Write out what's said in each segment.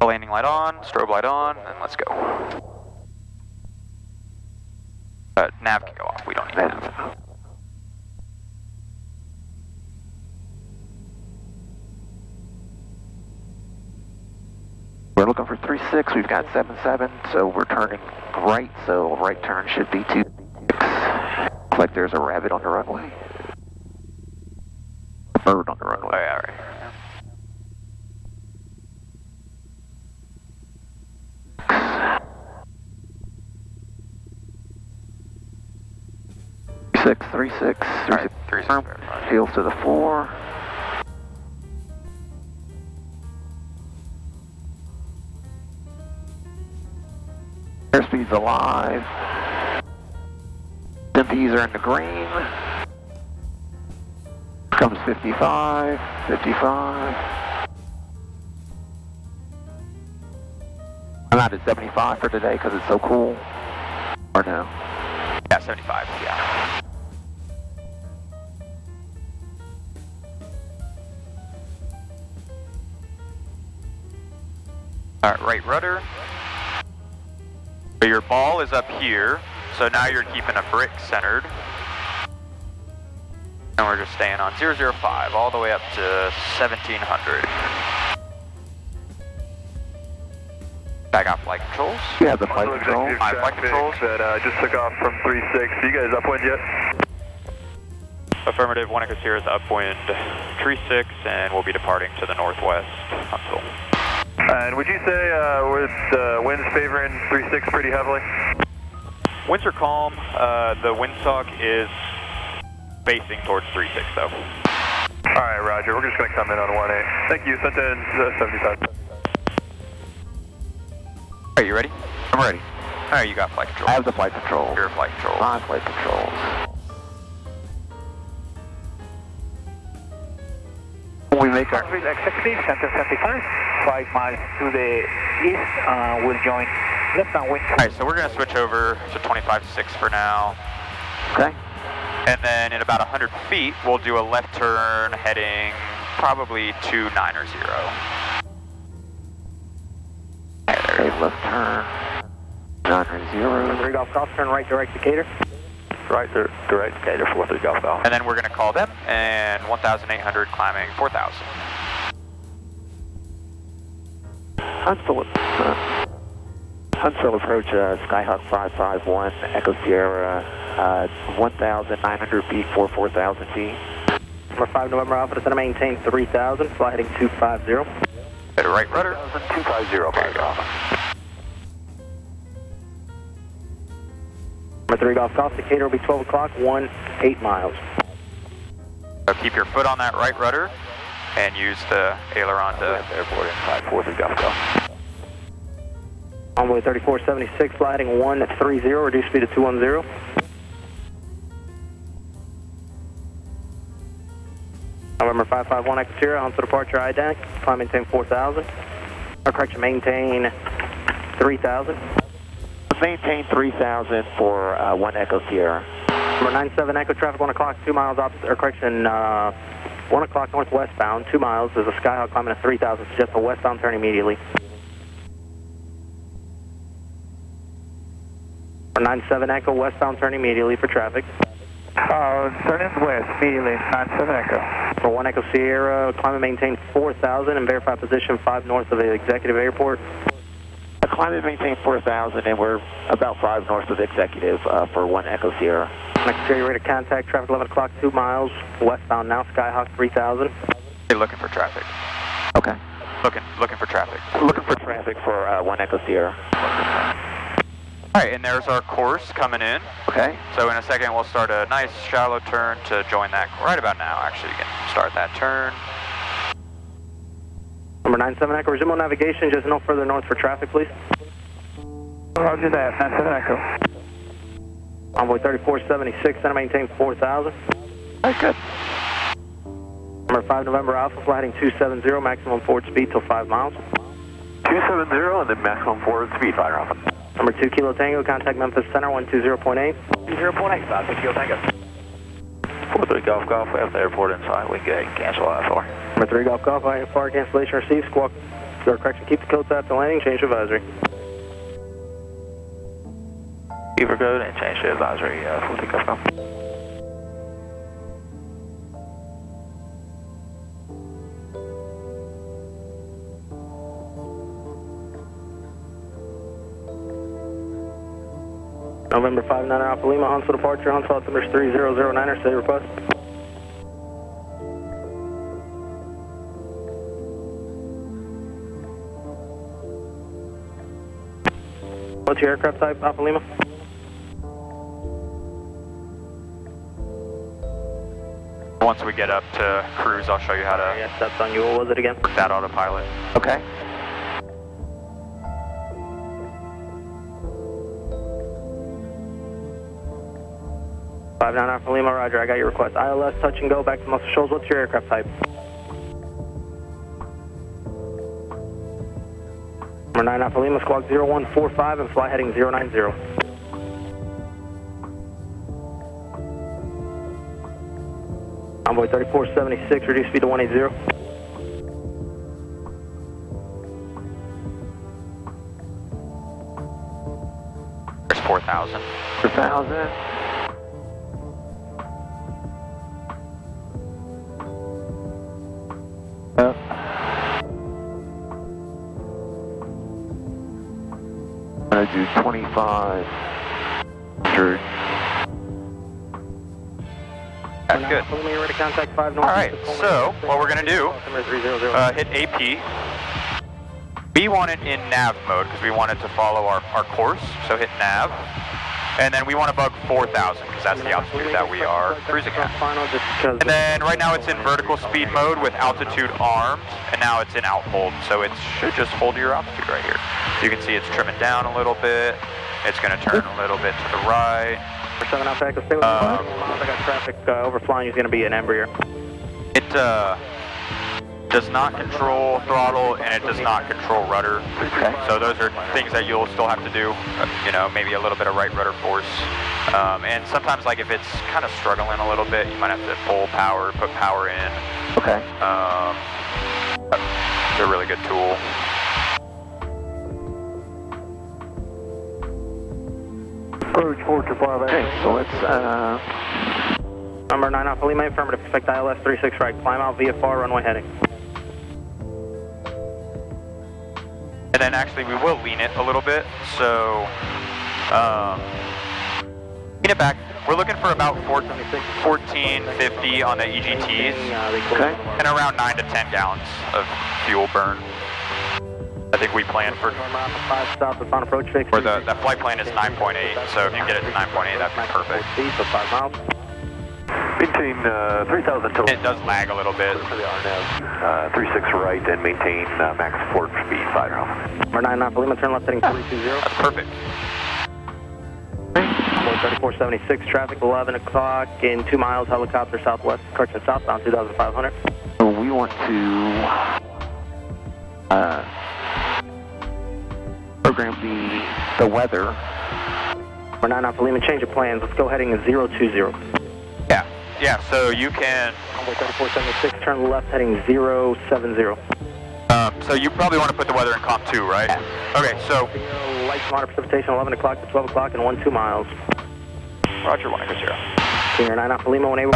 Landing light on, strobe light on, and let's go. Nav can go off, we don't need nav. We're looking for 36, we've got 77, so we're turning right, so right turn should be 26. Looks like there's a rabbit on the runway. A bird on the runway. Oh, yeah, right. 36. Alright, 36. Field to the 4. Airspeed's alive. MPs are in the green. Comes 55, 55. I'm out at 75 for today because it's so cool. Or no? Yeah, 75, yeah. Alright, right rudder. So your ball is up here, so now you're keeping a brick centered. And we're just staying on 005 all the way up to 1700. I got flight controls. You have the flight control. My flight controls. That just took off from 36. You guys upwind yet? Affirmative, 1 Echo Sierra is upwind 36, and we'll be departing to the northwest until. And would you say with winds favoring 36 pretty heavily? Winds are calm. The windsock is facing towards 36 though. Alright, roger. We're just going to come in on 18. Thank you. Sent in 75. Are you ready? I'm ready. Alright, you got flight control. I have the flight control. Your flight control. My flight controls. We make our... Executive, center 75, 5 miles to the east, we'll join left downwind. Alright, so we're going to switch over to 25-6 for now. Okay. And then in about 100 feet, we'll do a left turn heading probably to 9 or 0. Okay, left turn. 9 or 0. 3 Golf Golf, turn right direct Decatur. Right, direct Decatur, 4-3 Golf Golf. And then we're going to call them, and 1,800 climbing 4,000. Huntsville approach, Skyhawk 551, Echo Sierra, 1,900 feet for 4,000 feet. Number 5 November Alpha, descend and maintain 3,000, fly heading 250. Hit a right rudder. 250, 5 Golf. Number 3 Golf Golf, Decatur will be 12 o'clock, 8 miles. So keep your foot on that right rudder, and use the aileron to Airport inside, 4-3 Golf Golf. Envoy 3476, fly heading 130, reduce speed to 210. November 551 Echo Sierra, Huntsville departure IDAC, climb maintain 4,000. Or correction, maintain 3,000. Maintain 3,000 for 1 Echo Sierra. Number 97 Echo traffic, 1 o'clock, 2 miles opposite, or correction, 1 o'clock northwestbound, 2 miles. There's a Skyhawk climbing at 3,000, suggest a westbound turn immediately. Number 97 Echo, westbound turn immediately for traffic. Turning west, immediately, 97 Echo. For 1 Echo Sierra, climb and maintain 4,000 and verify position 5 north of the Executive Airport. Climb and maintain 4,000, and we're about 5 north of Executive for 1 Echo Sierra. Echo Sierra, ready to contact traffic 11 o'clock, 2 miles, westbound now, Skyhawk 3,000. You're looking for traffic. Okay. Looking for traffic. Looking for traffic for 1 Echo Sierra. Alright, and there's our course coming in. Okay. So in a second we'll start a nice shallow turn to join that, right about now actually, you can start that turn. Number 97 Echo, resume on navigation, just no further north for traffic, please. Roger that, 97 Echo. Envoy 3476, center maintain 4,000. That's good. Number 5 November Alpha, fly heading 270, maximum forward speed till 5 miles. 270 and then maximum forward speed, Fire Alpha. Number 2 Kilo Tango, contact Memphis Center 120.8. 0.8, 5 Kilo Tango. 4-3 Golf Golf, we have the airport inside, we can cancel that for. Number 3 Golf Golf, fire cancellation received, squawk Correction, keep the codes after landing, change advisory. Keep her code and change to advisory, full takeoff now. November 59 Alpha Lima, Huntsville departure, Huntsville altimeter 3009er, say request. What's your aircraft type, Alpha Lima? Once we get up to cruise, I'll show you how to Yes, that's on you. What was it again? work that autopilot. Okay. Five 9 Alpha Lima, roger, I got your request. ILS, touch and go, back to Muscle Shoals. What's your aircraft type? Number 9 Alpha Lima, squawk 0145 and fly heading 090. Envoy 3476, reduce speed to 180. There's 4,000. 4,000. I'm going to do 2,500. That's good. You're ready to contact 5 All right, so what we're going to do, hit AP. We want it in nav mode because we want it to follow our course, so hit nav. And then we want to bug 4,000 because that's the altitude that we are cruising at. And then right now it's in vertical speed mode with altitude armed, and now it's in out hold, so it should just hold your altitude right here. You can see it's trimming down a little bit. It's going to turn a little bit to the right. For 7 Alpha Echo, stay with me. I got traffic overflying. Is going to be an Embraer. It does not control throttle and it does not control rudder. Okay. So those are things that you'll still have to do. You know, maybe a little bit of right rudder force. And sometimes, like if it's kind of struggling a little bit, you might have to pull power, put power in. Okay. It's a really good tool. Approach 425. Okay, so let's, Number 9 Alpha Lima, affirmative. Expect ILS 36 right. Climb out VFR, runway heading. And then actually we will lean it a little bit. So, lean it back. We're looking for about 1450 on the EGTs. okay. And around 9 to 10 gallons of fuel burn. I think we planned for, approach fix. or the flight plan is 9.8, so if you get it to 9.8, that'd be perfect. So 5 miles. Maintain 3,000 total. It does lag a little bit. For the RNAV, 36 right and maintain max port speed 5 miles. Number 9 Alpha Lima, turn left heading 320. That's perfect. 3476, traffic 11 o'clock in 2 miles, helicopter southwest, correction southbound 2,500. So we want to program the weather. Number 9 Alpha Lima, change of plans. Let's go heading 020. Yeah, so you can, Runway 3476, turn left heading 070. so you probably want to put the weather in comp 2, right? Okay, so, Light to moderate precipitation 11 o'clock to 12 o'clock in 2 miles. Roger, 1 0. Senior 9 Alpha Lima, 1 able.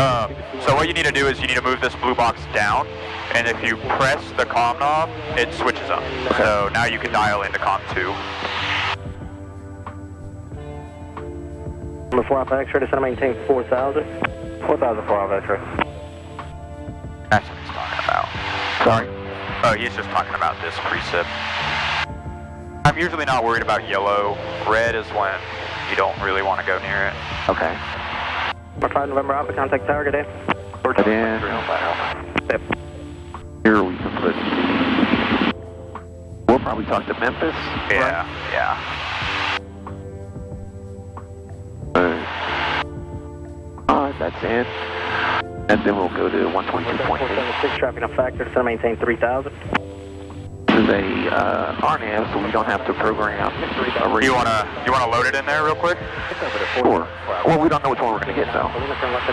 So what you need to do is you need to move this blue box down, and if you press the comm knob, it switches up. So now you can dial into comp 2. Number 4 Alpha X-ray, descend and maintain 4,000. 4,000 for Alpha X-ray. That's what he's talking about. Sorry. Oh, he's just talking about this precip. I'm usually not worried about yellow. Red is when you don't really want to go near it. Okay. Number 5 November Alpha, contact tower, good day. Put in. Yep. Here we can put. We'll probably talk to Memphis. Yeah, yeah. That's in. And then we'll go to 122.8. 476, traffic on factor, descend and maintain 3,000. This is a RNAV, so we don't have to program a radio. You wanna load it in there real quick? Sure. Well, we don't know which one we're going to get, though.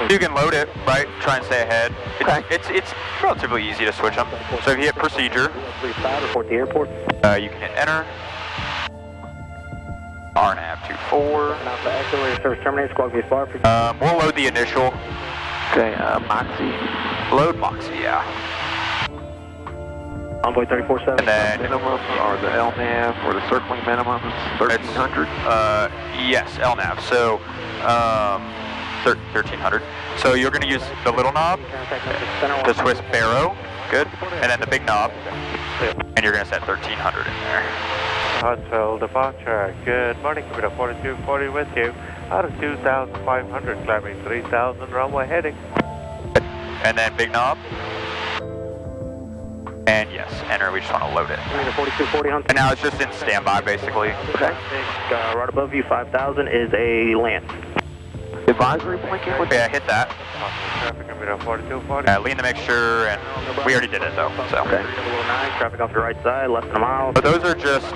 You can load it, right? Try and stay ahead. Okay. It's relatively easy to switch them. So if you hit procedure, Report the airport. you can hit enter. RNAV 24. Service terminated, squawk via bar. We'll load the initial. Okay, Moxie. Load Moxie, yeah. Envoy 34-7. And then Minimums are the LNAV or the circling minimums, 1300. Yes, LNAV. So 1300. So you're going to use the little knob to twist barrow. Good. And then the big knob. And you're going to set 1300 in there. Huntsville departure. Good morning, computer 4240 with you. Out of 2,500, climbing 3,000, runway heading. And then big knob. And yes, enter. We just want to load it. 4240 Huntsville. And now it's just in standby, basically. Okay. Right above you, 5,000 is a land. Advisory blinking with Yeah, hit that. Traffic computer 4240. Lean the mixture, and we already did it though. So. Okay. Traffic off the right side, less than a mile. But those are just,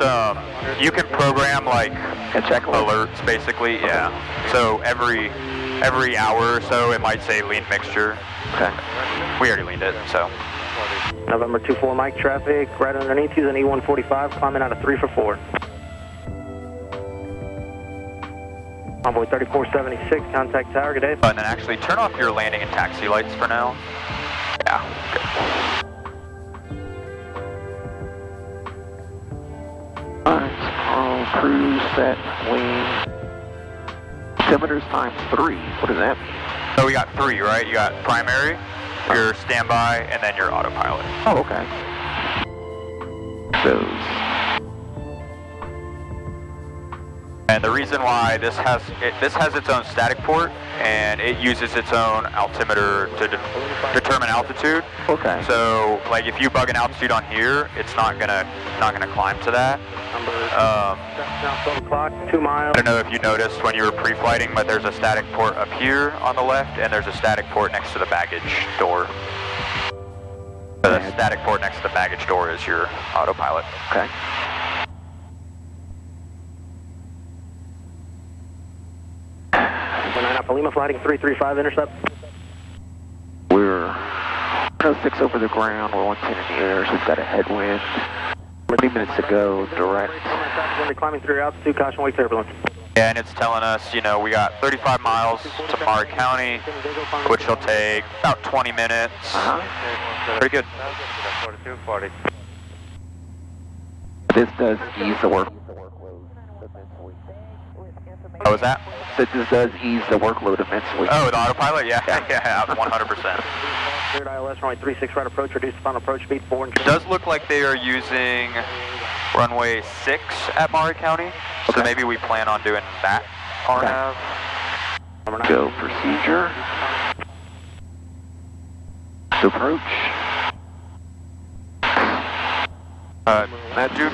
you can program like a checklist. alerts, basically. Yeah. So every hour or so, it might say lean mixture. Okay. We already leaned it, so. November 24 Mike traffic, right underneath you is an E145, climbing out of 3 for 4. Envoy 3476, contact tower, good day. And then actually turn off your landing and taxi lights for now. Yeah, good. Alright, cruise set, wing. Altimeters times 3. What does that mean? So we got 3, right? You got primary, your standby, and then your autopilot. Oh, okay. Those. And the reason why this has its own static port, and it uses its own altimeter to determine altitude. Okay. So, like, if you bug an altitude on here, it's not gonna climb to that. Now 12 o'clock, 2 miles. I don't know if you noticed when you were pre-flighting, but there's a static port up here on the left, and there's a static port next to the baggage door. So the static port next to the baggage door is your autopilot. Okay. Alpha Lima, flighting 335, intercept. We're 106 over the ground, we're 110 in the air, so we've got a headwind. 30 minutes to go, direct. Climbing through altitude, caution wake turbulence. Yeah, and it's telling us, you know, we got 35 miles to Maury County, which will take about 20 minutes. Pretty good. 4240. This does ease the work. What was that? So this does ease the workload immensely. Oh, the autopilot? Yeah, yeah, 100%. Cleared ILS, runway 36, right approach, reduce the final approach speed, 4 and It does look like they are using runway 6 at Maury County, so maybe we plan on doing that RNAV. Go procedure. Approach. Do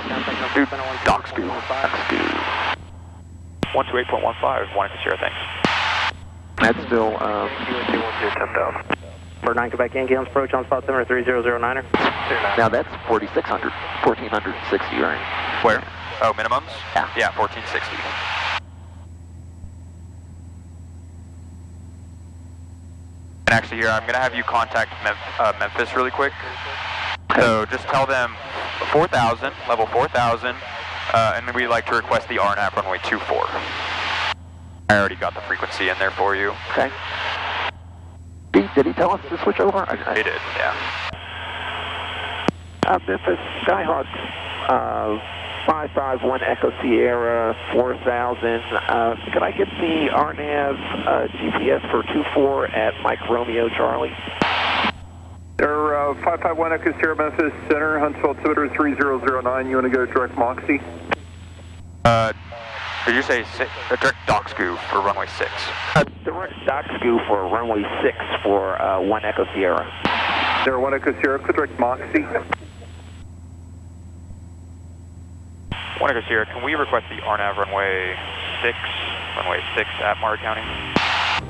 dock scoop. 128.15, wanted to share things. That's still, 10,000. For 9 Quebec Yankees approach on spot altimeter 3009er. now that's 4,600, 1,460, right? Where? Oh, minimums? Yeah. Yeah, 1460. And actually here, I'm going to have you contact Memphis really quick. So just tell them 4,000, level 4,000, and we'd like to request the RNAV runway 24. I already got the frequency in there for you. Okay. Did he tell us to switch over? He did, yeah. Memphis Skyhawk, 551 Echo Sierra 4000. Could I get the RNAV GPS for 24 at Mike Romeo Charlie? They're 551 Echo Sierra Memphis Center, Huntsville altimeter 3009. You want to go direct Moxie? Did you say direct dock scoop for runway 6? Direct dock scoop for runway 6 for 1 Echo Sierra. They're 1 Echo Sierra, direct Moxie. 1 Echo Sierra, can we request the RNAV runway 6 at Maury County?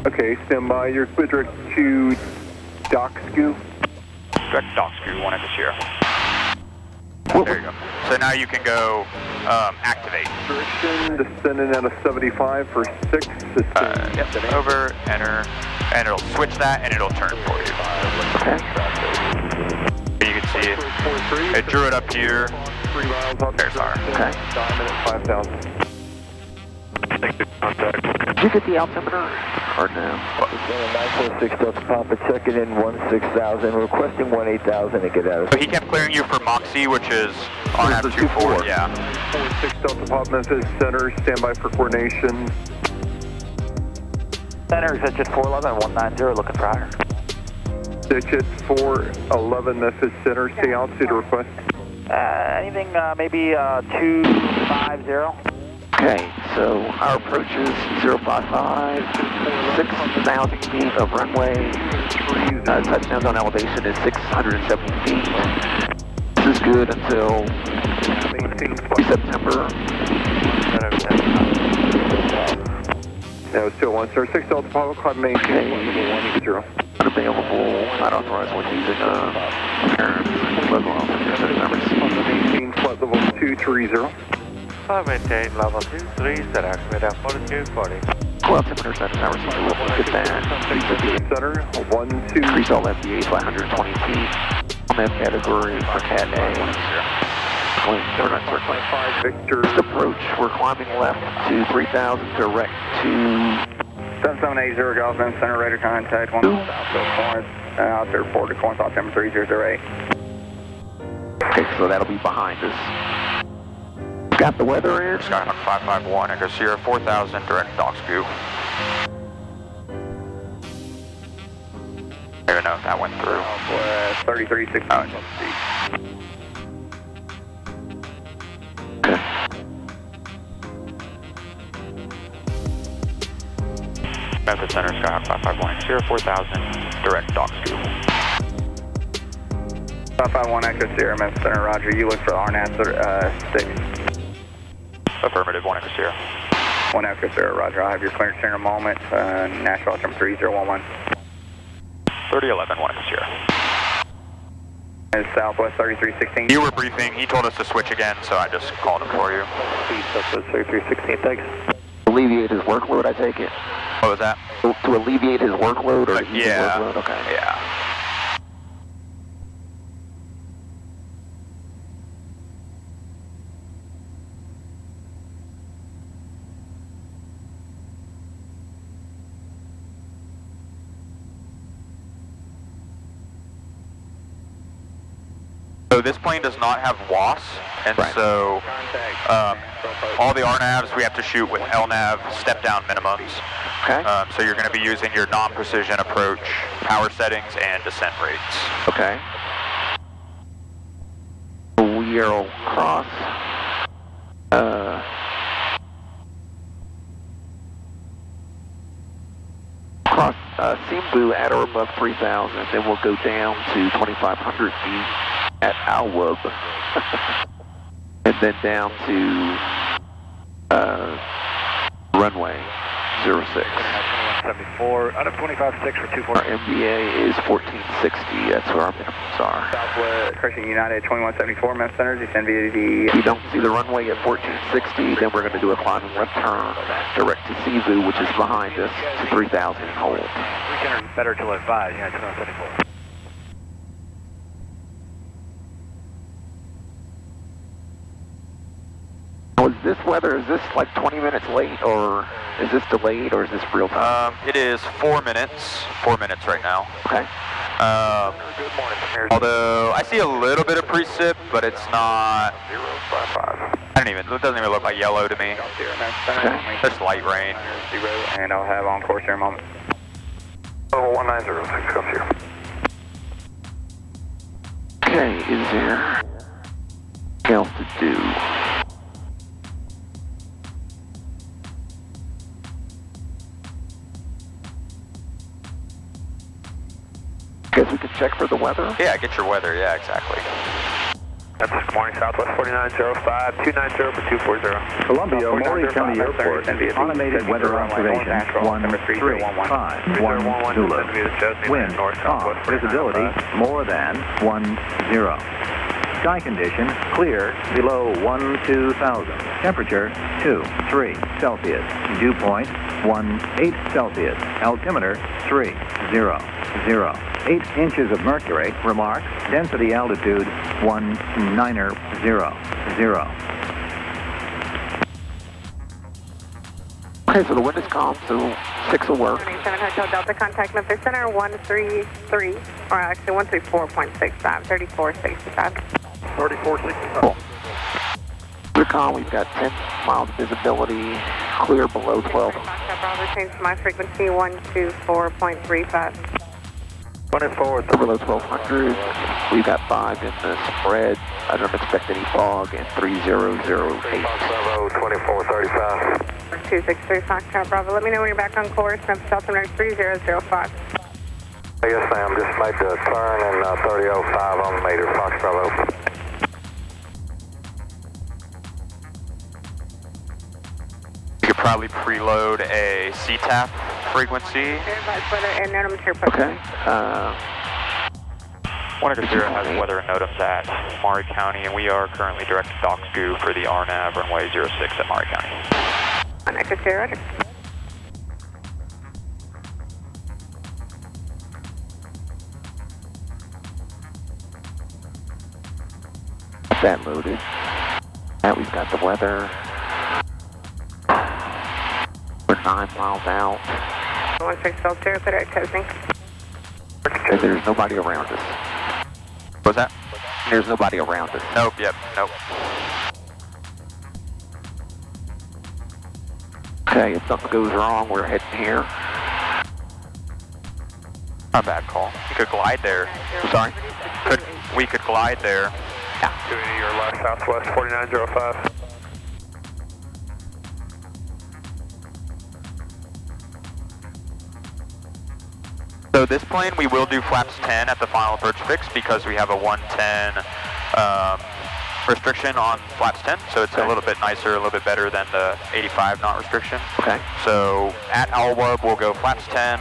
Okay, stand by. You're clear direct to dock scoop. Direct dock scoop, 1 Echo Sierra. There you go. So now you can go activate. Restriction, descending at a 75 for 6. Yep, over, enter, and it'll switch that and it'll turn for you. Okay. You can see it. It drew it up here. 3 miles up. There's our. Okay. Diamond at 5,000. Did you get the altimeter or no? 946 Delta Papa, checking in 16,000, requesting 18,000 to get out of. So he kept clearing you for Moxie, which is RNAV 24. Yeah. 46 Delta Pop Memphis Center, standby for coordination. Center, exit 411, 190, looking for higher. Digit 411 Memphis Center, stay altitude request. Anything maybe 250? Okay, so our approach is 055, 6,000 feet of runway. Touchdown zone elevation is 670 feet. This is good until September. No, still 1 star 6 Delta Papa, climb maintain 180. Unavailable, not authorized when using local altitude MRC. Maintain flight level 230. Maintain level 23, set activate at 4240. Well, altimeter set MRC, so we'll look at that. Center, 1, 2. Increase all FBAs by 120 feet. On that category for Cat A. Victor. This approach, we're climbing left to 3,000, direct to 7780 Golf Bend Center, radar contact 1 Southwest Corinth, out there, report to Corinth, altimeter 3008. Okay, so that'll be behind us. Got the weather in. Skyhawk 551, Echo Sierra 4000, direct Docksview. I don't even know if that went through. Southwest 3360. Okay. Memphis Center, Skyhawk 551, Sierra 4000, direct Docksview. 551 Echo Sierra, Memphis Center, roger. You look for RNAV 6. Affirmative, 1 Echo Sierra. 1 Echo Sierra, roger. I'll have your clearance here in a moment. National altimeter 3011. 3011, 1 Echo Sierra. Southwest 3316. You were briefing, he told us to switch again, so I just called him for you. Southwest 3316, thanks. Alleviate his workload, I take it? What was that? To alleviate his workload or ease his Yeah. workload? Okay. Yeah. So this plane does not have WAS, and Right. so all the RNAVs we have to shoot with LNAV step-down minimums. Okay. So you're going to be using your non-precision approach, power settings, and descent rates. Okay. We'll cross. Cross Simbu at or above 3,000, then we'll go down to 2,500 feet at Alwub, and then down to runway 06. 74 out of 25.6 for 240. Our MDA is 1460. That's where our minimums are. Southwest correction United 2174 Memphis Center. Descend via the. If you don't see the runway at 1460, then we're going to do a climbing left turn direct to Sivu, which is behind us, to 3,000 and hold. Weekender better till at 5. United 2174. Was this weather, is this like 20 minutes late, or is this delayed, or is this real time? It is 4 minutes. 4 minutes right now. Okay. Good morning. Although I see a little bit of precip, but it's not. It doesn't even look like yellow to me. Just light rain. And I'll have on course here in a moment. Level 1906 comes here. Okay, is there anything else to do? Guess we can check for the weather? Yeah, get your weather. Yeah, exactly. That's good morning, Southwest 4905, 290 for 240. Columbia, Maury County Airport, automated weather observation, 13510, Zulu. Wind, calm, visibility, more than 10. Sky condition, clear, below 2000. Temperature, 2-3 Celsius. Dew point, 18 Celsius. Altimeter, 300. 8 inches of mercury. Remarks, density altitude, 1900. Okay, so the wind is calm, so 6 will work. 7 Hotel Delta, contact Memphis Center 133, or actually 134.65, 3465. 3465. Cool. We're calm, we've got 10 miles of visibility, clear below 12. Bravo, change to my frequency 124.35. 24. Below 1200, we've got 5 in the spread. I don't expect any fog, and 3008. Bravo, 2435. 263 Foxtrot Bravo, let me know when you're back on course. Memphis altimeter 3005. Yes, ma'am. Just made the turn in 3005 on the meter. Fox Bravo. You could probably preload a CTAP frequency. And nanometer Okay. Wanted has weather and NOTAMs at Maury County, and we are currently direct to Dock-Scu for the RNAV runway 06 at Maury County. On Echo Sierra, roger. That loaded. Now we've got the weather. We're 9 miles out. 16 Delta, Sierra, clear at Testing. And there's nobody around us. What's that? There's nobody around us. Nope, yep, nope. Okay, if something goes wrong, we're heading here. Not a bad call. You could glide there. I'm sorry? We could glide there. 280 or left, southwest 4905. So this plane, we will do flaps 10 at the final approach fix because we have a 110 restriction on flaps 10, so it's a little bit nicer, a little bit better than the 85 knot restriction. Okay. So at LWUB, we'll go flaps 10.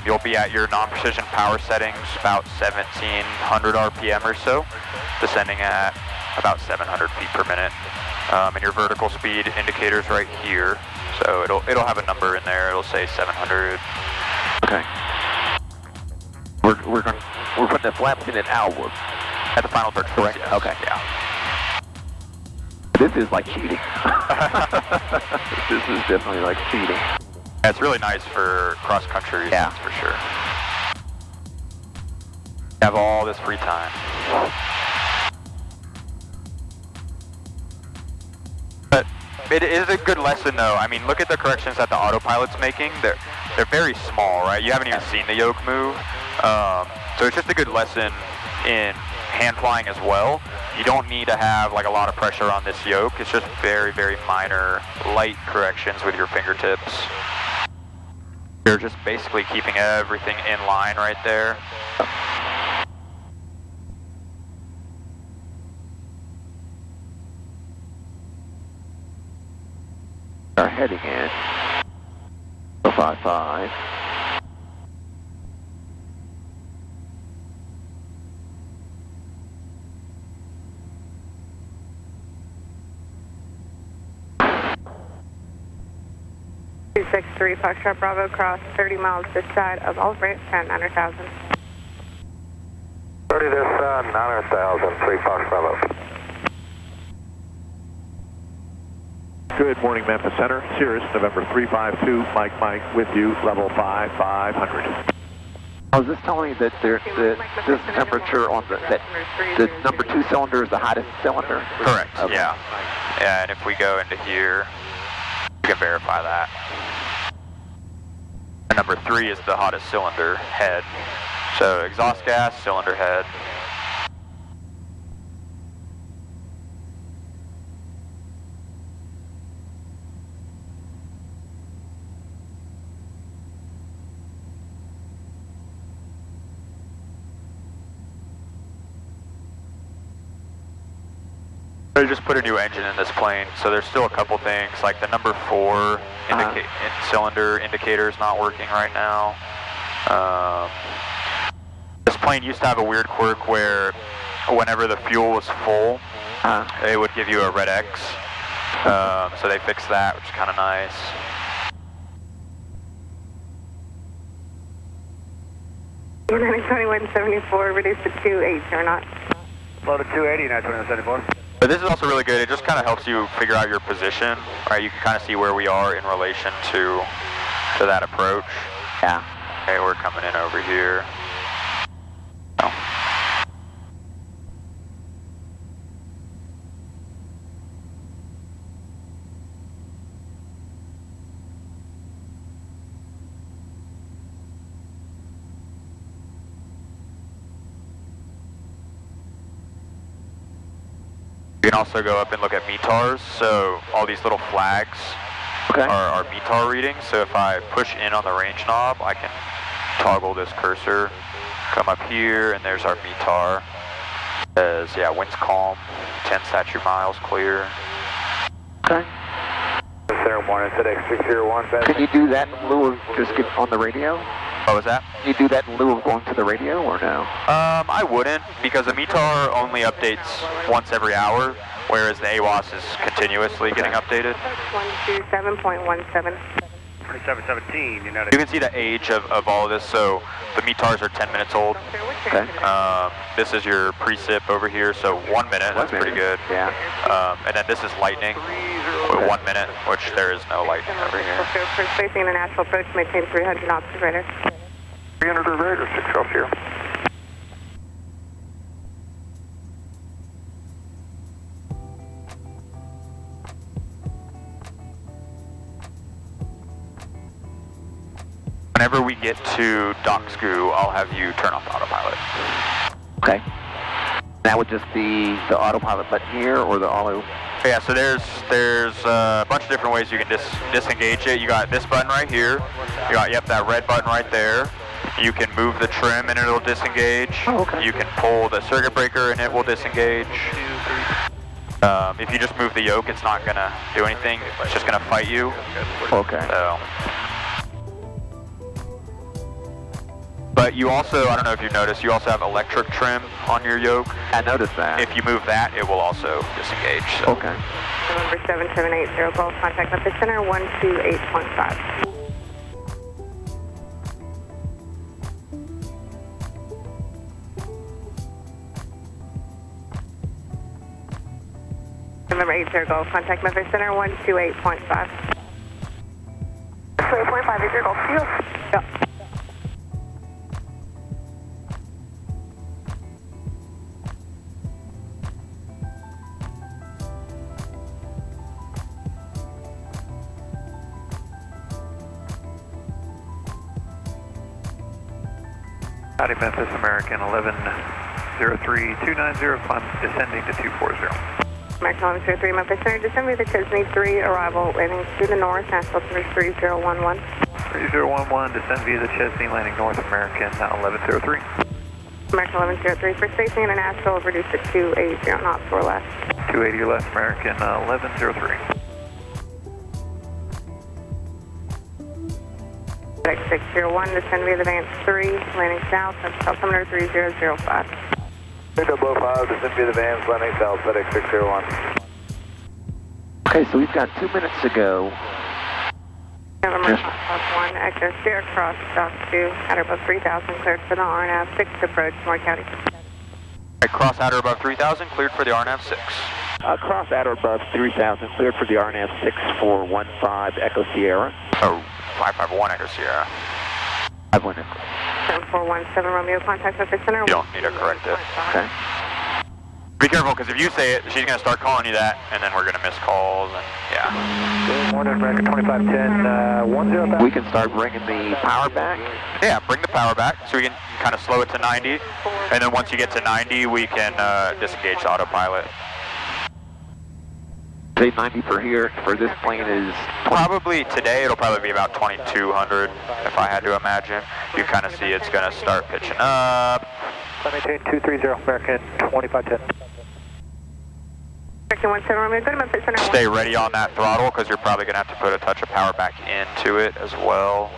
You'll be at your non-precision power settings, about 1700 RPM or so, descending at about 700 feet per minute. And your vertical speed indicator's right here, so it'll have a number in there. It'll say 700. Okay. We're putting the flaps in at Alwood. At the final approach, correct? Yes. Okay. Yeah. This is like cheating. This is definitely like cheating. Yeah, it's really nice for cross-country, yeah, for sure. You have all this free time. But it is a good lesson, though. I mean, look at the corrections that the autopilot's making. They're very small, right? You haven't even seen the yoke move. So it's just a good lesson in hand flying as well. You don't need to have like a lot of pressure on this yoke. It's just very, very minor, light corrections with your fingertips. You're just basically keeping everything in line right there. Are heading in. 055. Three Foxtrot Bravo, cross 30 miles this side of Albright, 900,000. 30 this side, 900,000, 3 Fox Bravo. Good morning, Memphis Center. Cirrus, November 352, Mike with you, level 5500. I was just telling you that this temperature on the number 2 cylinder is the hottest cylinder? Correct, okay. yeah. Yeah, and if we go into here, we can verify that. And number 3 is the hottest cylinder head. So exhaust gas, cylinder head. They just put a new engine in this plane, so there's still a couple things, like the number 4 cylinder indicator is not working right now. This plane used to have a weird quirk where whenever the fuel was full, it would give you a red X. So they fixed that, which is kind of nice. United 2174, reduced to 28, or not? Low to 280, United 2174. But this is also really good. It just kind of helps you figure out your position. Right, you can kind of see where we are in relation to that approach. Yeah. Okay, we're coming in over here. Oh. You can also go up and look at METARs, so all these little flags are METAR readings. So if I push in on the range knob, I can toggle this cursor, come up here, and there's our METAR. It says, yeah, wind's calm, 10 statute miles clear. Okay. Center 1 at FedEx601. Can you do that in lieu of just get on the radio? What was that? Can you do that in lieu of going to the radio, or no? I wouldn't, because the METAR only updates once every hour, whereas the AWAS is continuously getting updated. 127.17. 2717, United. You can see the age of all of this, so the METARs are 10 minutes old. Okay. This is your precip over here, so 1 minute, that's pretty good. Yeah. And then this is lightning, 1 minute, which there is no lightning over here. For spacing international approach, maintain 300 knots of radar. 300 or radar, 6 off here. Whenever we get to Dockscoo, I'll have you turn off autopilot. Okay. That would just be the autopilot button here, or the auto? Yeah, so there's a bunch of different ways you can disengage it. You got this button right here. You got, yep, that red button right there. You can move the trim and it'll disengage. Oh, okay. You can pull the circuit breaker and it will disengage. If you just move the yoke, it's not gonna do anything. It's just gonna fight you. Okay. So. But you also, I don't know if you've noticed, you also have electric trim on your yoke. I noticed that. If you move that, it will also disengage. So. Okay. November 7780, Golf, contact Memphis Center 128.5. November 80, Golf, contact Memphis Center 128.5. 28.5 is your Golf field? Yep. Howdy, Memphis, American 1103-290, climb descending to 240. American 1103, Memphis Center, December the Chesney 3, arrival, landing to the north, Nashville Center 3011. 3011, descend via the Chesney, landing North American 1103. American 1103, for spacing international, reduced to 280 knots or less. 280 or less, American 1103. FedEx601, descend via the Vance 3, landing south, altimeter 3005. 005, descend via the Vans, landing south, FedEx601. Okay, so we've got 2 minutes to go. November 1, exit steer across Dock 2, at or above 3000, cleared for the RNAV 6 approach, Moore County. Cross at or above 3000, cleared for the RNAV 6. Cross at or above 3000, cleared for the RNAV 6415, Echo Sierra. Oh, 551 Echo Sierra. 7417 Romeo, contact Memphis Center. You don't need to correct it. Okay. Be careful, because if you say it, she's going to start calling you that, and then we're going to miss calls, and yeah. Good morning, American 2510, 10. We can start bringing the power back. Yeah, bring the power back, so we can kind of slow it to 90, and then once you get to 90, we can disengage the autopilot. Say 90 for here, for this plane is... Probably today, it'll probably be about 2200, if I had to imagine. You kind of see it's going to start pitching up. Maintain 230, American 2510. American 17 Romeo, go to Memphis Center. Stay ready on that throttle, because you're probably going to have to put a touch of power back into it as well.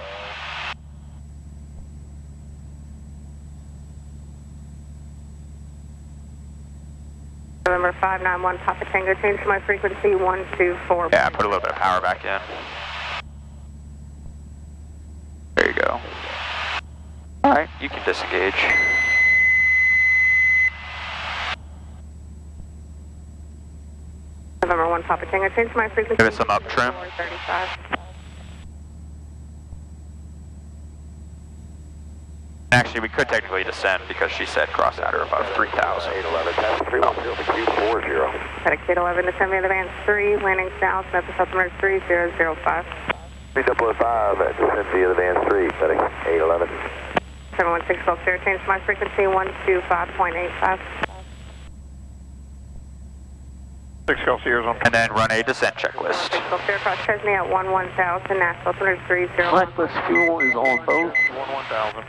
November 591 Papa Tango, change to my frequency 124. Yeah, put a little bit of power back in. There you go. Alright, you can disengage. November 1 Papa Tango, change to my frequency. Give it some up trim. 435. Actually, we could technically descend because she said cross at her above 3,000. 811, Medicaid 11, descend via the van 3, landing south, Memphis altimeter 3005. 3005, descend via the van 3, setting 811. 716 Gulf Sierra, change to my frequency 125.85. 6 Gulf Sierra's on. And then run a descent checklist. Gulf Sierra cross Chesney at 11,000, Nashville altimeter 30. Blacklist fuel is on both.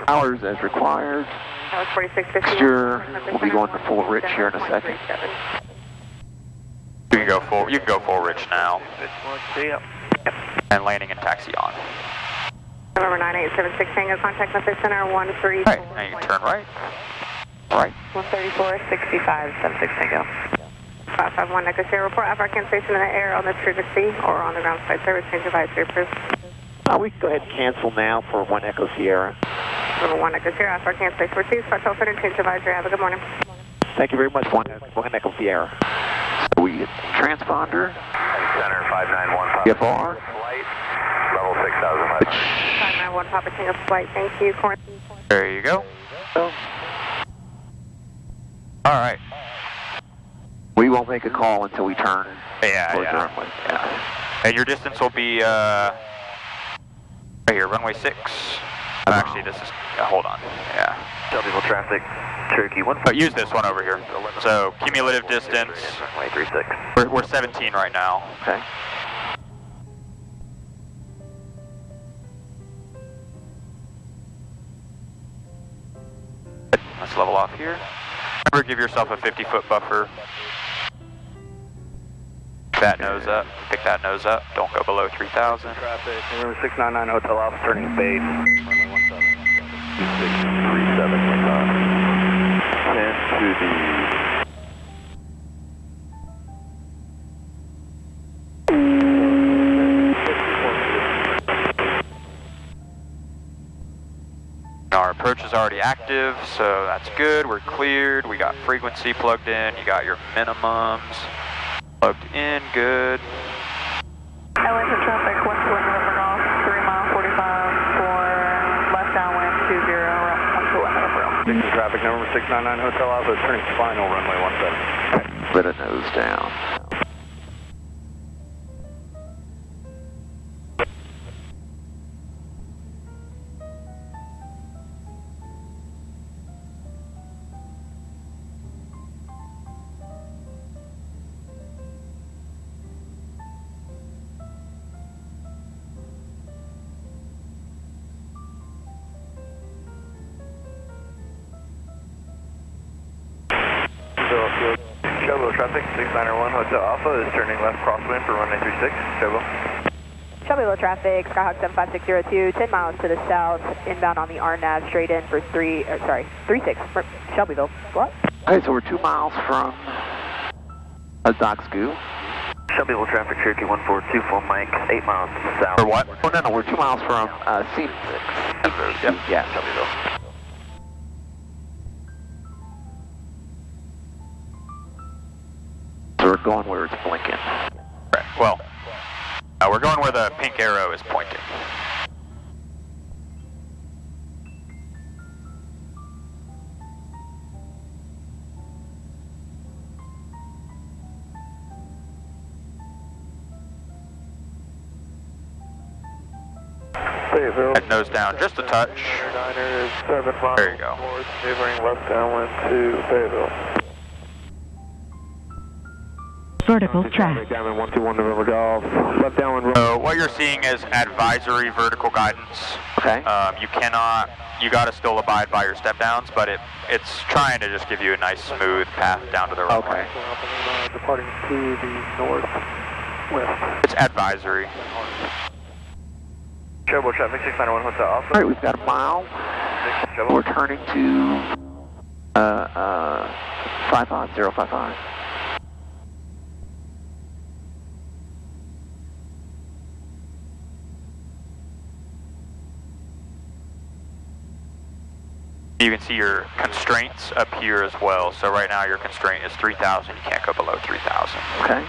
Hours as required. That was 4650. Exterior will be going to full rich here in a second. You can go full rich now. And landing and taxi on. November 9876 Tango, contact Memphis Center 134. Alright, now you can turn right. Right. 134.65, 76 Tango. 551 Echo Sierra, report African station in the air on the frequency or on the ground side service, change advisory approved. We can go ahead and cancel now for 1 Echo Sierra. Number 1 Echo Sierra, African station received, special center, change advisory, have a good morning. Thank you very much, 1 Echo Sierra. So we get transponder. Center 591. PFR. Flight, level 6,500. 591 Papa Tango flight, thank you. There you go. Alright. We won't make a call until we turn. Yeah. And your distance will be, right here, runway 6. Actually, this is, hold on. Yeah. Double traffic, Cherokee 1. But use this one over here. So, cumulative distance. Runway 36. We're 17 right now. Okay. Let's level off here. Remember, give yourself a 50-foot buffer. That nose up. Pick that nose up. Don't go below 3,000. Traffic, November 699 Hotel Alpha, turning base. Runway 17. 2637, 10 to the... Our approach is already active, so that's good. We're cleared. We got frequency plugged in. You got your minimums plugged in. Good. Atlantic traffic, 121 November Golf, 3 mile 45 for left downwind 20, 121 November. Traffic, November 699 Hotel Alpha, turning final, runway 17. Let it nose down. Chobo traffic, 691 Hotel Alpha is turning left crosswind for runway 36. Chobo. Shelbyville traffic, Skyhawk 75602, 10 miles to the south, inbound on the RNAV, straight in for 36, Shelbyville. What? Okay, so we're 2 miles from Docksgoo. Shelbyville traffic, Cherokee 1424 Mike, 8 miles to the south. For what? Oh, no, we're 2 miles from C6. Yep. Yeah. Shelbyville. So we're going where it's blinking. Right. Well, we're going where the pink arrow is pointing. Head nose down just a touch. There you go. Maneuvering left downwind to Fayetteville. Vertical track. Downwind 121 November Golf. Left downwind. So what you're seeing is advisory vertical guidance. Okay. You got to still abide by your step downs, but it's trying to just give you a nice smooth path down to the runway. Okay. Departing to the northwest. It's advisory. Chobo traffic, 691 Hotel Alpha. All right, we've got a mile. We're turning to 55055. You can see your constraints up here as well. So right now your constraint is 3,000. You can't go below 3,000. Okay.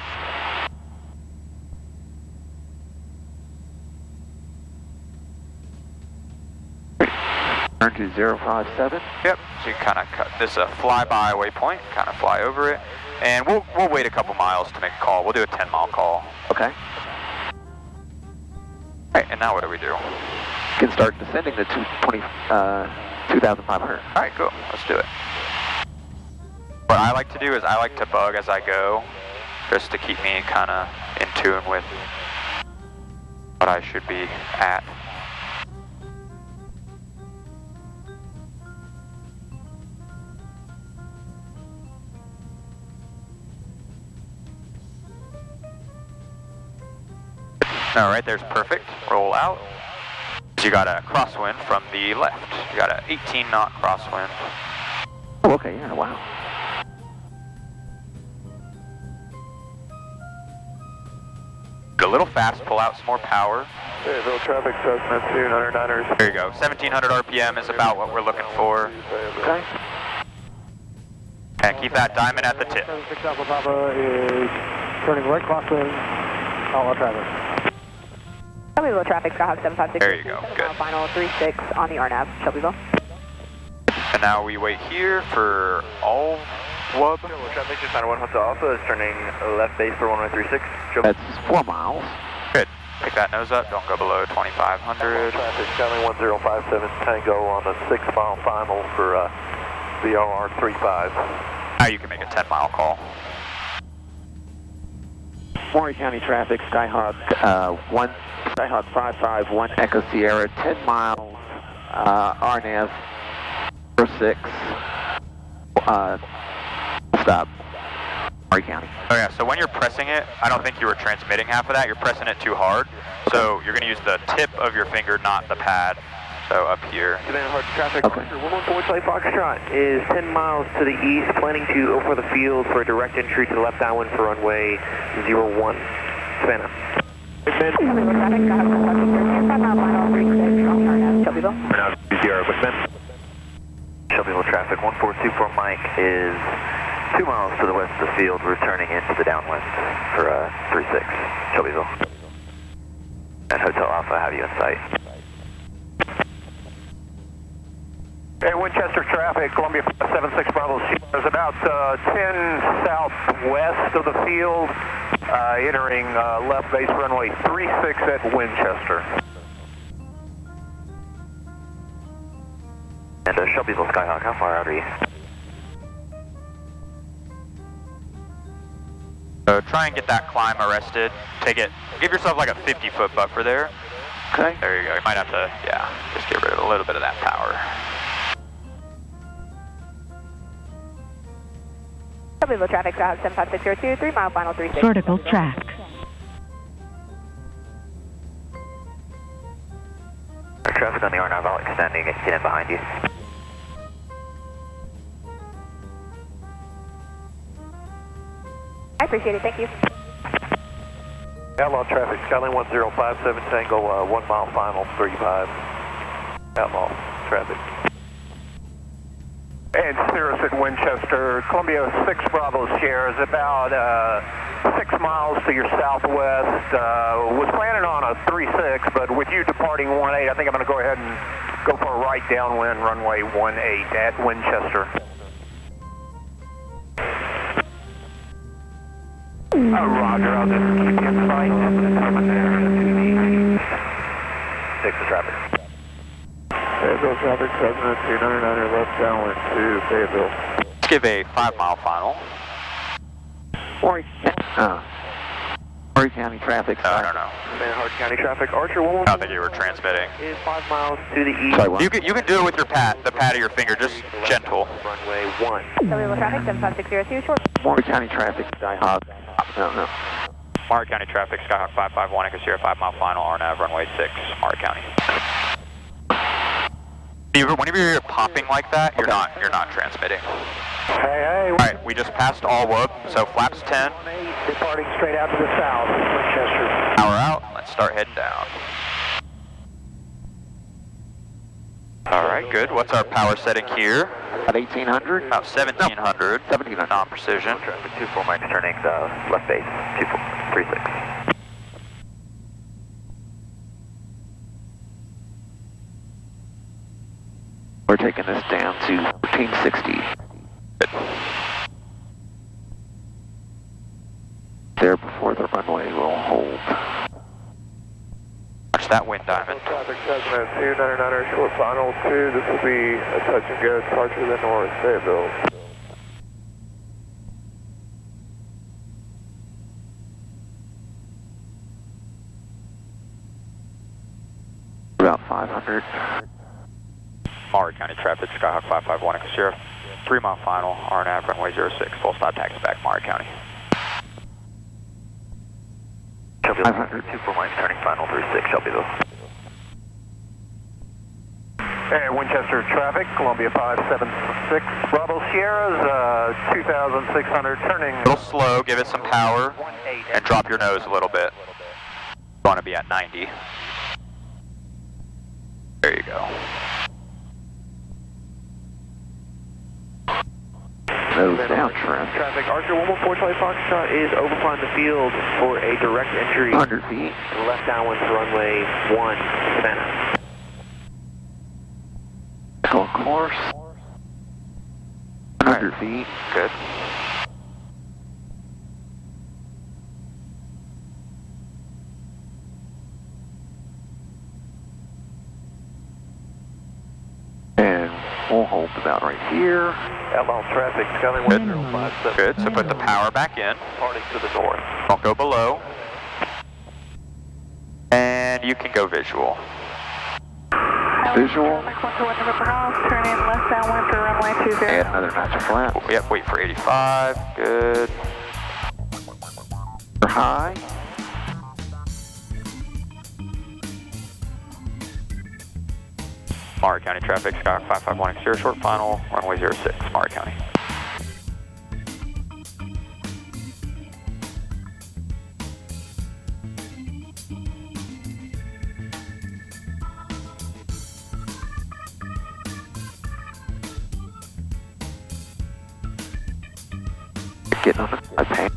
Turn to 057. Yep. So you kind of cut this is a flyby waypoint. Kind of fly over it, and we'll wait a couple miles to make a call. We'll do a 10-mile call. Okay. All right. And now what do we do? You can start descending to 2,500. All right. Cool. Let's do it. What I like to do is I like to bug as I go, just to keep me kind of in tune with what I should be at. All right, there's perfect. Roll out. You got a crosswind from the left. You got an 18-knot crosswind. Oh, okay, yeah, wow. A little fast, pull out some more power. Fayetteville traffic, Cessna 299ers. There you go. 1,700 RPM is about what we're looking for. Okay. And keep that diamond at the tip. 76 Alpha Papa is turning right crosswind, outlaw traffic. Shelbyville traffic, Skyhawk 756. There you go, good. Final 36 on the RNAV, Shelbyville. And now we wait here for all wub. Traffic 691 Hotel Alpha is turning left base for 1136. That's 4 miles. Good. Pick that nose up, don't go below 2,500. Traffic, Charlie 1057 Tango on the 6-mile final for VRR 35. Now you can make a 10-mile call. Maury County traffic, Skyhawk 551 Echo Sierra, 10 miles, RNAV 06, stop, Maury County. Oh yeah, so when you're pressing it, I don't think you were transmitting half of that. You're pressing it too hard. So you're going to use the tip of your finger, not the pad. So up here. Command hard traffic. Okay. 114 Charlie Foxtrot is 10 miles to the east, planning to over the field for a direct entry to the left downwind for runway 01. Savannah. Shelbyville traffic, Skyhawk 756, 5 mile final 36 on the RNAV, Shelbyville. Now, Sierra, Bushman. Shelbyville traffic, 1424 Mike is 2 miles to the west of the field, returning into the downwind for 36, Shelbyville. And Hotel Alpha, have you in sight? Hey, Winchester traffic, Columbia 576 Bravo Sierra is about 10 southwest of the field, entering left base runway 36 at Winchester. And Shelbyville Skyhawk, how far out are you? So try and get that climb arrested. Take it, give yourself like a 50-foot buffer there. Okay. There you go. You might have to, yeah, just get rid of a little bit of that power. Shelbyville traffic, Skyhawk 75602, 3 mile final 36. Vertical track. Traffic on the RNAV, I'll extending it, get in behind you. I appreciate it, thank you. Outlaw traffic, Skyline 1057 Tango, 1 mile final 35. Outlaw traffic. And Cirrus at Winchester, Columbia 6 Bravo Sierra is about 6 miles to your southwest. Was planning on a 36, but with you departing 18, I think I'm going to go ahead and go for a right downwind runway 18 at Winchester. Roger, I'll just keep you in sight. Fix the traffic. Fayetteville traffic, Cessna 299er left downwind to Fayetteville. Let's give a 5-mile final. Maury County traffic. No, no, no. Command hard county traffic, Archer I 114 don't think you were transmitting. is 5 miles to the east. Sorry, what? You can do it with your pad, the pad of your finger, just gentle. Runway 1. Shelbyville traffic, 75602, short. Maury County traffic, Skyhawk. No. Maury County traffic, Skyhawk 551, Echo Sierra 5-mile final, RNAV runway 6, Maury County. Whenever you're popping like that, you're not transmitting. Hey. All right, we just passed all whoop, so flaps 10. Departing straight out to the south, Winchester. Power out. Let's start heading down. All right, good. What's our power setting here? About 1800? About 1700. 1700. Non-precision. Traffic 24 Mike turning left base, 2436. We're taking this down to 1460. Good. There before the runway will hold. Watch that wind diamond. Traffic Cessna 299er, short final 2. This will be a touch and go departure to the north, Fayetteville. About 500. Maury County traffic, Skyhawk 551 Echo Sierra. 3 mile final, RNAV runway 06, full stop taxi back, Maury County. 500. 24 Mike turning final 36, Shelbyville. Hey, Winchester traffic, Columbia 576, Bravo Sierras, 2,600, turning. A little slow, give it some power, and drop your nose a little bit. You want to be at 90. There you go. Nose down trim. Traffic, Archer 114 Charlie Foxtrot is overflying the field for a direct entry. 100 feet. Left downwind to runway 1, Savannah. On course. 100 feet. Good. And we'll hold about right here. Outbound traffic, Skylane 1057. Good, so put the power back in. Departing to the north. Don't go below. And you can go visual. Visual. Turning left downwind to runway 20. Add another notch of flat. Yep, wait for 85. Good. For high. Maury County traffic, Skyhawk 551 Exterior, short final, runway 06, Maury County. Getting on the paint.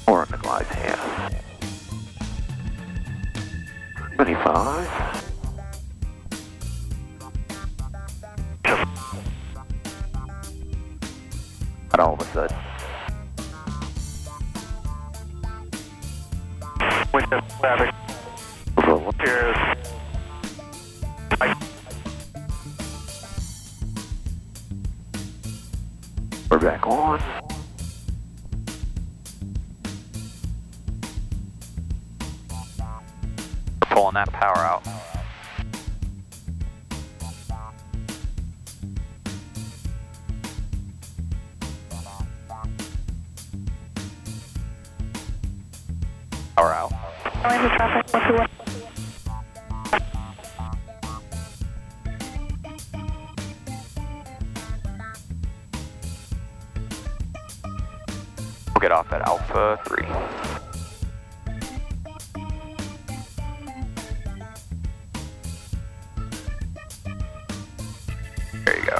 Or on the glide path. 25. Not all of a sudden. Winchester traffic, Sierras. We're back on. We're pulling that power out. Power out. Winchester traffic, 121. We'll get off at Alpha 3. There you go.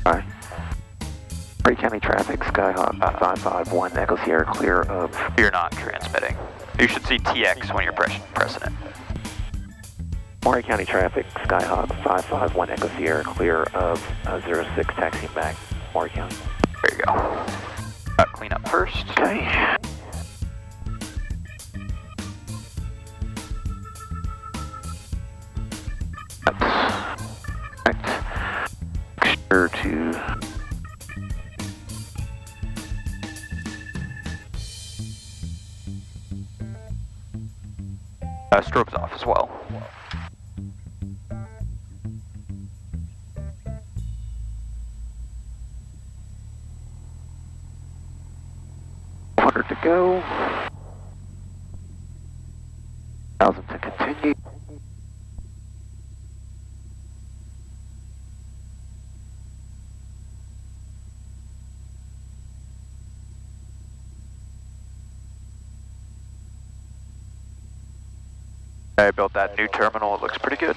Alright. Maury County traffic, Skyhawk 551 Echo Sierra, clear of. You're not transmitting. You should see TX when you're pressing it. Maury County traffic, Skyhawk 551 Echo Sierra, clear of 06, taxiing back, Maury County. There you go. Clean up first. Okay. Make sure to Strobes off as well. To go. 1000 to continue. I built that new terminal, it looks pretty good.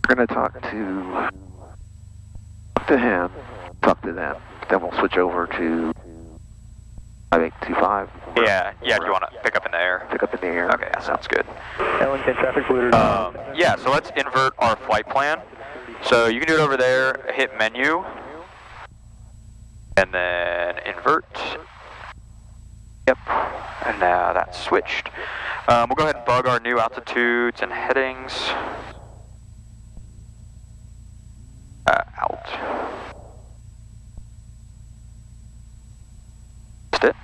We're going to talk to him, talk to them. Then we'll switch over to 5825. Yeah, do you want to pick up in the air? Pick up in the air. Okay, that sounds good. Ellington traffic polluter. Yeah, so let's invert our flight plan. So you can do it over there, hit menu, and then invert. Yep, and now that's switched. We'll go ahead and bug our new altitudes and headings. Out. That's it.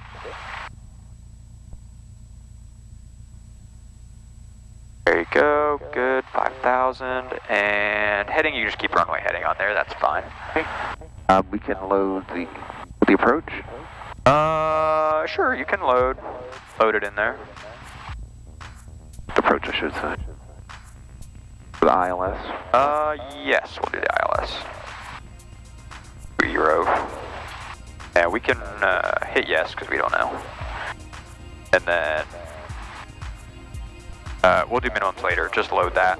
There you go, good, 5,000, and heading, you just keep runway heading on there, that's fine. We can load the approach? Sure, you can load it in there. The approach, I should say. The ILS? Yes, we'll do the ILS. Euro. Yeah, we can hit yes, because we don't know. And then we'll do minimums later, just load that.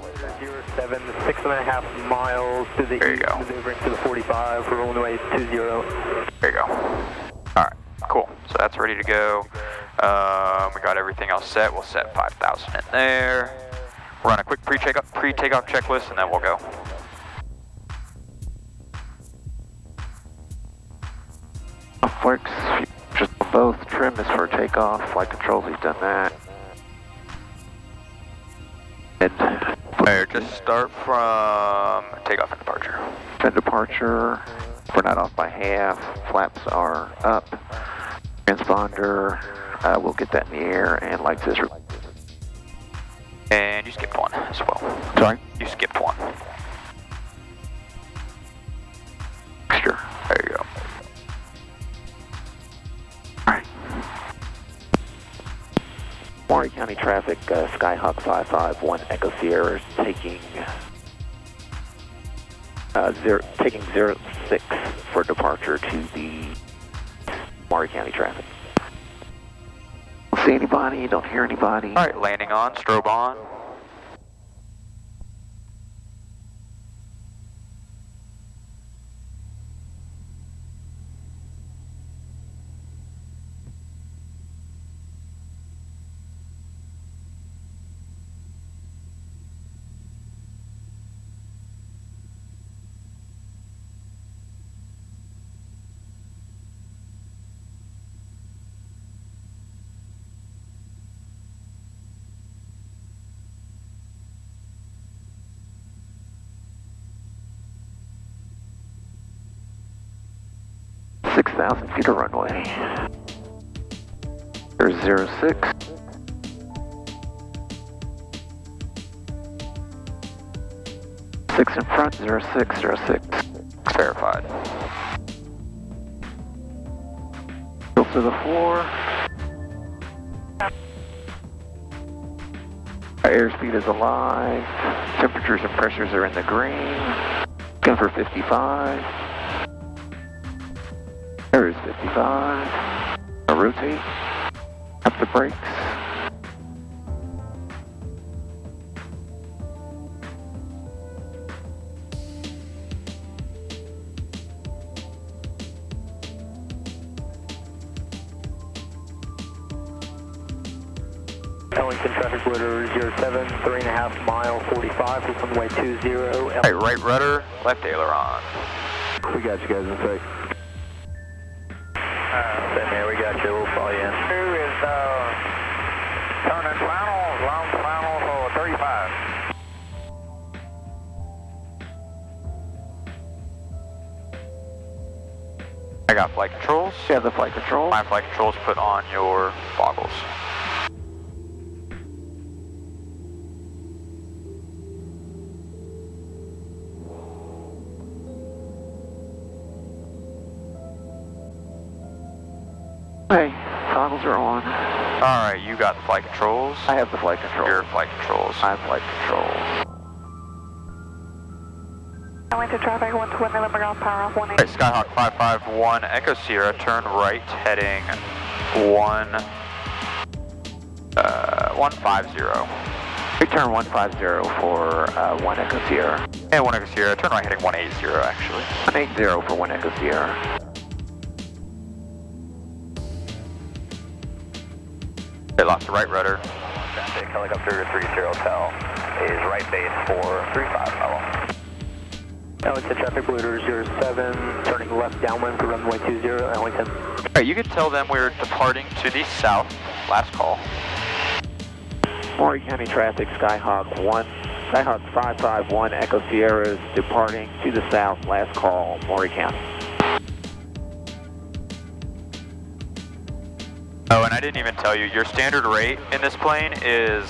07, 6.5 miles to the there you east, go. maneuvering to the 45, for runway 20. There you go. Alright, cool. So that's ready to go. We got everything else set. We'll set 5,000 in there. Run a quick pre-takeoff checklist, and then we'll go. Works. Just both trim is for takeoff. Flight controls, he's done that. And there, just start from takeoff and departure. And departure. We're not off by half. Flaps are up. Transponder. We'll get that in the air, and lights is. And you skipped one as well. Sorry? You skipped one. Sure. There you go. Alright. Maury County traffic, Skyhawk 551 Echo Sierra is taking 06 for departure to the Maury County traffic. Don't see anybody, don't hear anybody. Alright, landing on, strobe on. 6,000 feet of runway. There's 06. Six in front, 0606. Verified. Go to the floor. Airspeed is alive. Temperatures and pressures are in the green. Going for 55. There is 55. Now rotate. Up the brakes. Ellington traffic order 07, 3.5 mile, 45 for runway 20. Alright, right rudder, left aileron. We got you guys in sight. Same here, we got you. We'll follow you in. Who is turning final, long final for 35. I got flight controls. You have the flight control. My flight controls, put on your goggles. Hey, goggles are on. Alright, you got the flight controls. I have the flight control. Your flight controls. I have flight control. Ellington traffic 120, limit off, power off 18. Alright, Skyhawk 551, Echo Sierra, turn right, heading 150. Return 150 for 1 Echo Sierra. And 1 Echo Sierra, turn right, heading 180 actually. 180 for 1 Echo Sierra. They lost the right rudder. Traffic helicopter 30 Tel is right base for 35 level. Ellington traffic order 07, turning left downwind for runway 20, Ellington. Alright, you can tell them we're departing to the south. Last call. Maury County traffic, Skyhawk 551 Echo Sierra is departing to the south. Last call, Maury County. Oh, and I didn't even tell you, your standard rate in this plane is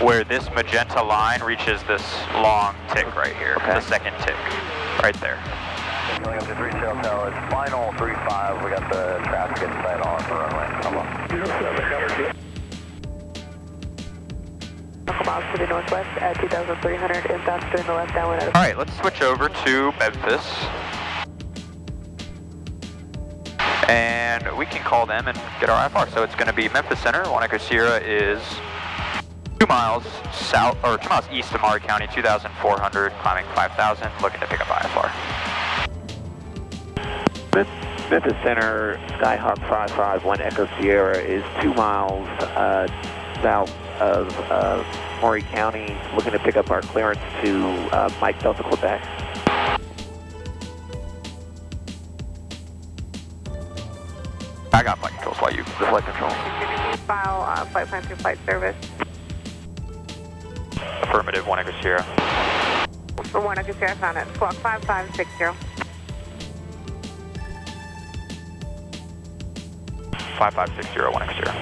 where this magenta line reaches this long tick right here, the second tick, right there. Going up to 30 Tel, it's final 35. We got the traffic inside on the runway. Come on. Couple miles to the northwest at 2,300, inbound to the left downwind. Alright, let's switch over to Memphis. And we can call them and get our IFR. So it's going to be Memphis Center. 1 Echo Sierra is 2 miles south, or 2 miles east of Maury County, 2,400, climbing 5,000, looking to pick up IFR. Memphis Center, Skyhawk 551 Echo Sierra is 2 miles south of Maury County, looking to pick up our clearance to Mike Delta, Quebec. I got flight controls while you the flight control. File flight plan through flight service. Affirmative, 1 Echo Sierra. For 1 Echo Sierra, found it. Squawk 5560. 5560, 1 Echo Sierra.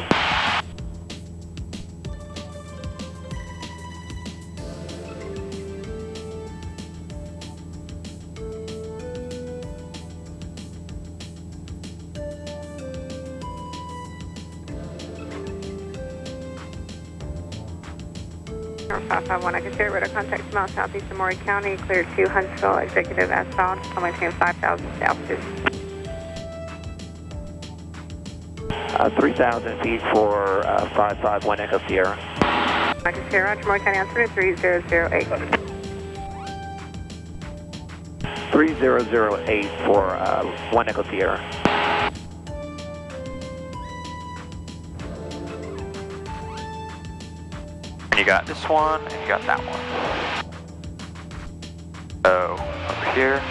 Or 551 Echo Sierra, radar contact mile southeast of Maury County, cleared to Huntsville, executive S-bound, on maintain 5,000 altitude. 3,000 feet for 551 Echo Sierra. Echo Sierra, Roger, Maury County, answer 3008. 3008 for 1 Echo Sierra. And you got this one, and you got that one. So, over here,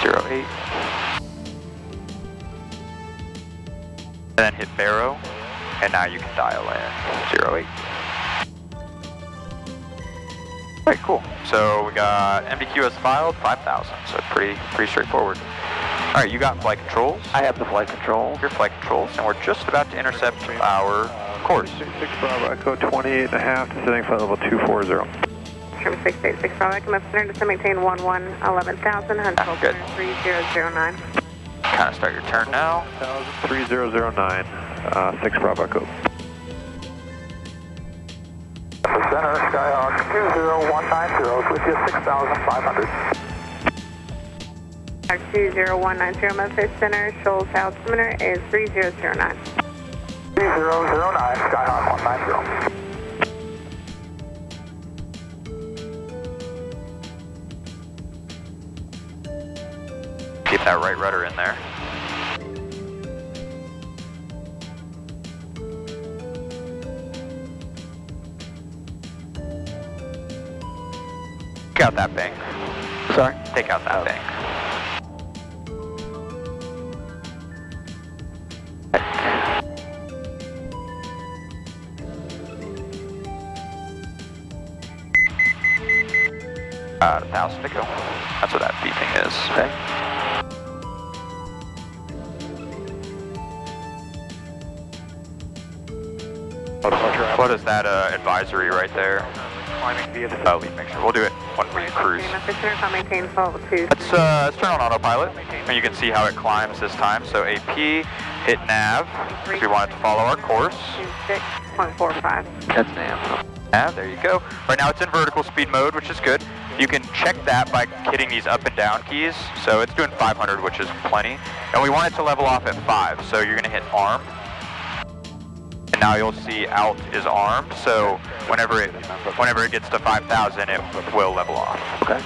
08. And then hit Barrow, and now you can dial in 08. Alright, cool. So we got MDQ as filed, 5,000, so pretty straightforward. Alright, you got flight controls. I have the flight control. Your flight controls, and we're just about to intercept our course. 6 Bravo Echo 28.5, descending flight level 240. Trim 686 Bravo, Echo Center, descend maintain 11,000, Huntsville good. 3009. Kind of start your turn now. 3009, 6 Bravo Echo. Center, Skyhawk 20190 with you 6,500. 20190, Memphis Center, Shoals altimeter is 3009. 3009, Skyhawk 190. Keep that right rudder in there. Take out that bank. Sorry? Take out that bank. About 1,000 to go. That's what that beeping is. Okay. What is that advisory right there? Oh, lead mixture. We'll do it when we cruise. Memphis Center, call maintain level 2. Let's turn on autopilot, and you can see how it climbs this time. So AP, hit nav, because we want it to follow our course. 26.45. That's NAV. Nav, there you go. Right now it's in vertical speed mode, which is good. You can check that by hitting these up and down keys. So it's doing 500, which is plenty. And we want it to level off at 5, so you're going to hit arm. And now you'll see out is armed, so whenever it gets to 5,000, it will level off. Okay.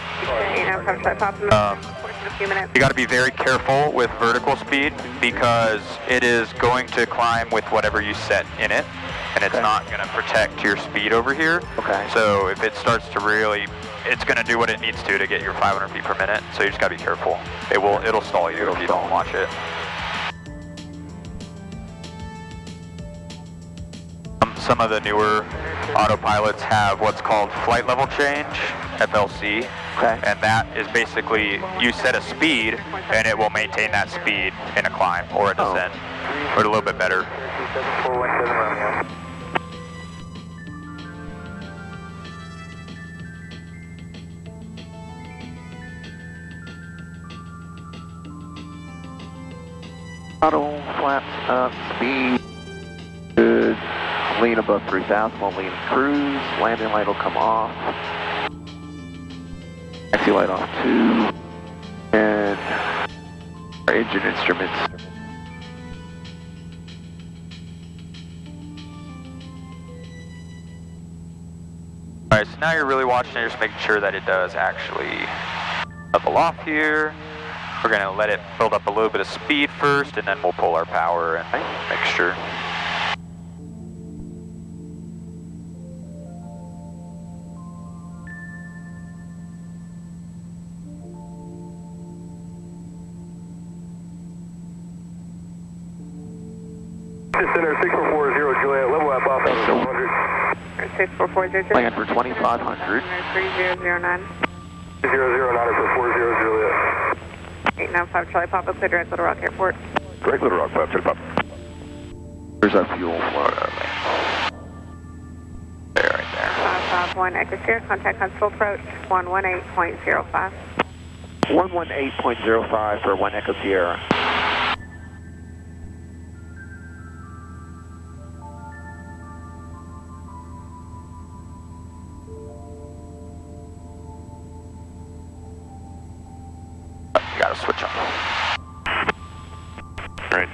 You got to be very careful with vertical speed because it is going to climb with whatever you set in it, and it's not going to protect your speed over here. Okay. So if it starts to really, it's going to do what it needs to get your 500 feet per minute. So you just got to be careful. It'll stall you if you don't watch it. Some of the newer autopilots have what's called flight level change, FLC, and that is basically you set a speed and it will maintain that speed in a climb or a descent, but a little bit better. Throttle, flaps up, speed, good. Lean above 3,000, we'll lean cruise, landing light will come off. Taxi light off 2, and our engine instruments. Alright, so now you're really watching it, just making sure that it does actually level off here. We're going to let it build up a little bit of speed first, and then we'll pull our power and make sure. Center 6440 Juliet, level up off 700. 6440. Land for 2,500. 3009. 009 for 40 Juliet. 895 Charlie Papa, clear direct Little Rock Airport. Direct Little Rock, Charlie Papa. There's our fuel flow. There, right there. 551 Echo Sierra, contact Huntsville approach 118.05. 118.05 for 1 Echo Sierra. Gotta switch on. Right.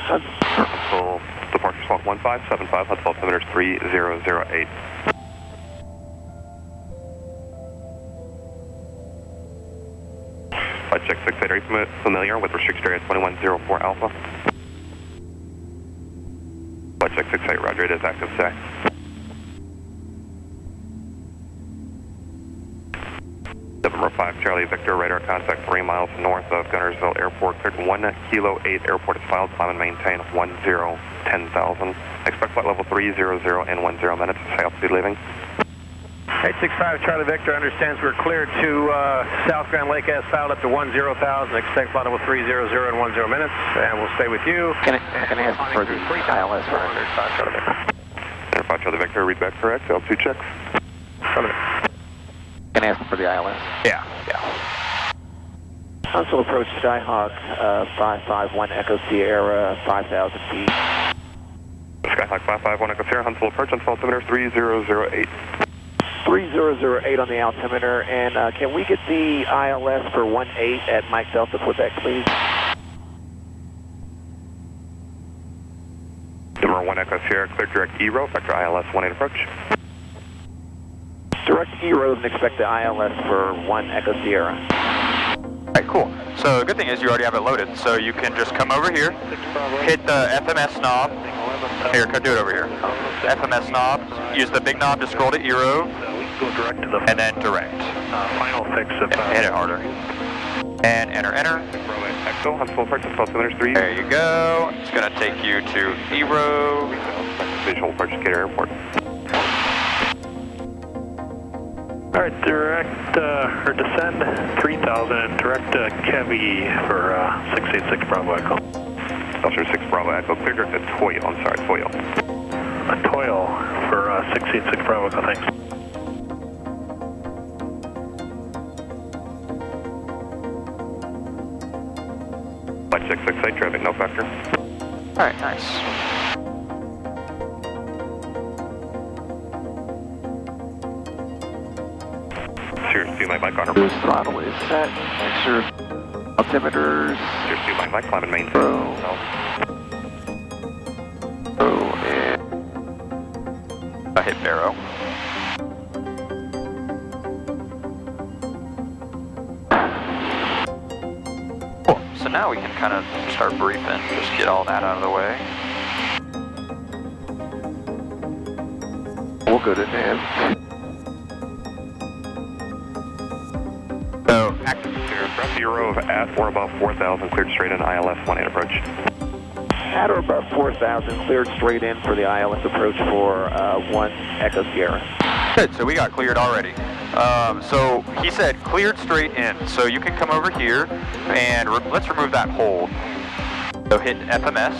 Huntsville, departure slot 1575, Huntsville altimeter 3008. Flight check 68, are you familiar with restriction area 2104 Alpha? Flight check 68, roger, it is active today. November 5, Charlie Victor, radar contact 3 miles north of Gunnersville Airport, cleared 1 Kilo 8, airport is filed, climb and maintain 10,000. Expect flight level 300 in 10 minutes, say altitude leaving. 865 Charlie Victor understands we're cleared to South Grand Lake S-Foul up to 10,000. Expect flight level 300 in 10 minutes, and we'll stay with you. Can I ask for the ILS for 5 Charlie Victor? Center 5 Charlie Victor, read back correct, L2 checks. Can I ask for the ILS? Yeah. Council approach Skyhawk 551 Echo Sierra, 5,000 feet. Skyhawk 551 Echo Sierra, Huntsville approach on altimeter 3008. 3008 on the altimeter, and can we get the ILS for 18 at Mike Delta, Quebec, please? Number 1 Echo Sierra, clear direct E-row, vector ILS 18 approach. Direct E-row and expect the ILS for 1 Echo Sierra. Alright, cool. So the good thing is you already have it loaded, so you can just come over here, hit the FMS knob. Here, do it over here. FMS knob, use the big knob to scroll to E-row, and then direct. Final fix of... Hit it harder. And enter. Echo, Huntsville approach on altimeter 3. There you go. It's going to take you to E-row. Visual approach Decatur Airport. All right, direct, or descend 3,000 and direct Kevy for 686 Bravo Echo. Delta 6 Bravo Echo, clear direct to Toyo, Toyo. A Toyo for 686 Bravo Echo, thanks. Flight 668, traffic, no factor. Alright, nice. Cheers, do Mike on our Throttle is set. Make sure altimeters. Cheers, do Mike, climb and maintain. And I hit barrow. Cool. So now we can kind of start briefing, just get all that out of the way. we'll go to nav. So, active clear, press 0 at or above 4,000, cleared straight in ILS 18 approach. At or above 4,000, cleared straight in for the ILS approach for 1 Echo Sierra. Good, so we got cleared already. So he said cleared straight in. So you can come over here and let's remove that hold. So hit FMS.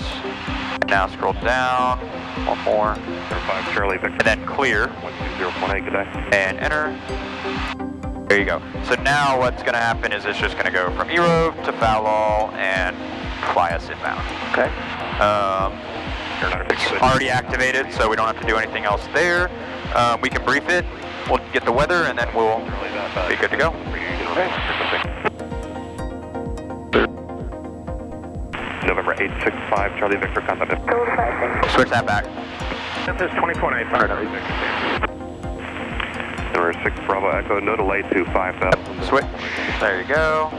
Now scroll down. One more. 5 Charlie Victor. And then clear. 12018, good day. And enter. There you go. So now what's going to happen is it's just going to go from ERO to foul and fly us inbound. Okay. It's already activated, so we don't have to do anything else there. We can brief it. We'll get the weather, and then we'll be good to go. Okay. November 865, Charlie Victor, contact. Switch that back. Memphis 20.8, Charlie Victor. Number 6 Bravo Echo, no delay to 5,000. Switch. There you go.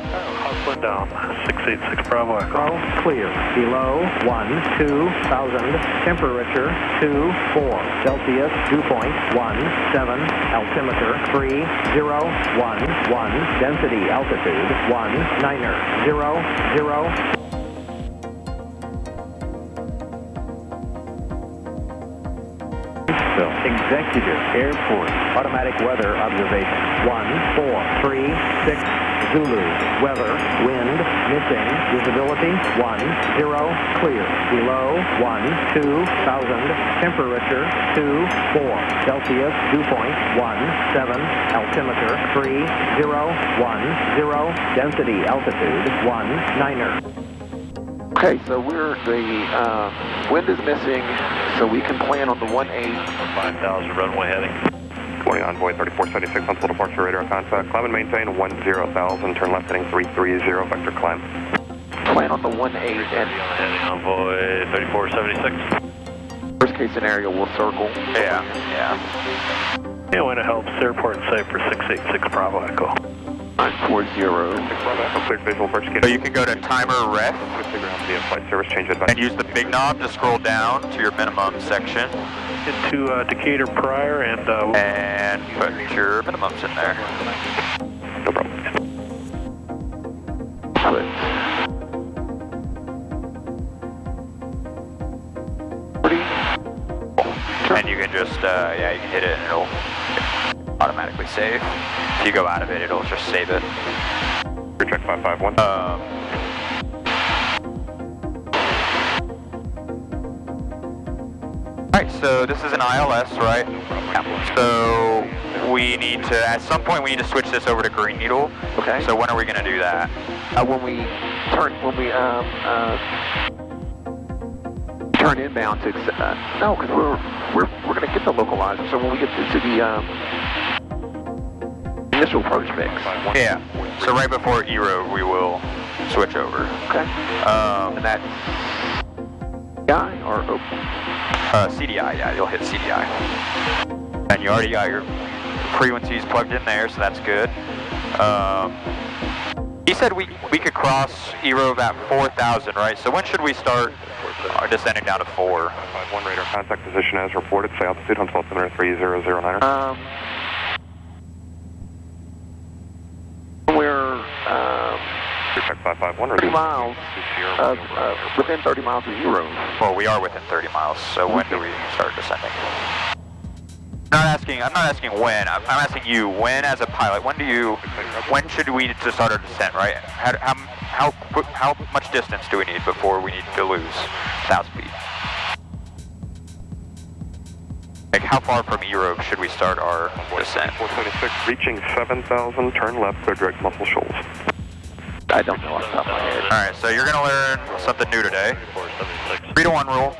Hustling down, 686 Bravo Echo. Clear. Below 1,2,000. Temperature 24. Celsius dew point 17. Altimeter 3011. Density altitude 1900. Executive Airport automatic weather observation 1436 Zulu. Weather, wind, missing, visibility 10, clear. Below 1,2,000. Temperature 24. Celsius dew point 17. Altimeter 3010. Density altitude 1900. Okay, so the wind is missing, so we can plan on the 18. 5,000 runway heading. 20 envoy 3476, Huntsville departure radar contact. Climb and maintain 10,000, turn left heading 330, vector climb. Plan on the 18 and Heading envoy 3476. worst case scenario, we'll circle. Yeah. Yeah, way to help airport safe for 686 Bravo Echo. 940. 6 Bravo Echo, cleared visual approach. So you can go to timer ref Flight service change and advice. use the big knob to scroll down to your minimum section Into Decatur prior and put your minimums in there. No problem. And you can just, you can hit it and it'll automatically save. If you go out of it, it'll just save it. Check 551. Alright, so this is an ILS, right? So we need to, at some point we need to switch this over to green needle. Okay. So when are we going to do that? When we turn inbound to, no, because we're going to get the localizer. So when we get to the initial approach mix. Yeah. So right before ERO, we will switch over. Okay. And that's CDI or CDI, yeah, you'll hit CDI. And you already got your frequencies plugged in there, so that's good. He said we could cross ERO at 4,000, right? So when should we start descending down to 4? 551 radar contact position as reported. Say altitude on 1230 we're check 551. 30 miles, within 30 miles of ERO. Well, we are within 30 miles, so when do we start descending? I'm not asking when, I'm asking you, when as a pilot, when should we to start our descent, right? How much distance do we need before we need to lose south speed? Like how far from ERO should we start our descent? 476, reaching 7,000, turn left for direct Muscle Shoals. I don't know off the top of my head. Alright, so you're going to learn something new today. 3-to-1 rule.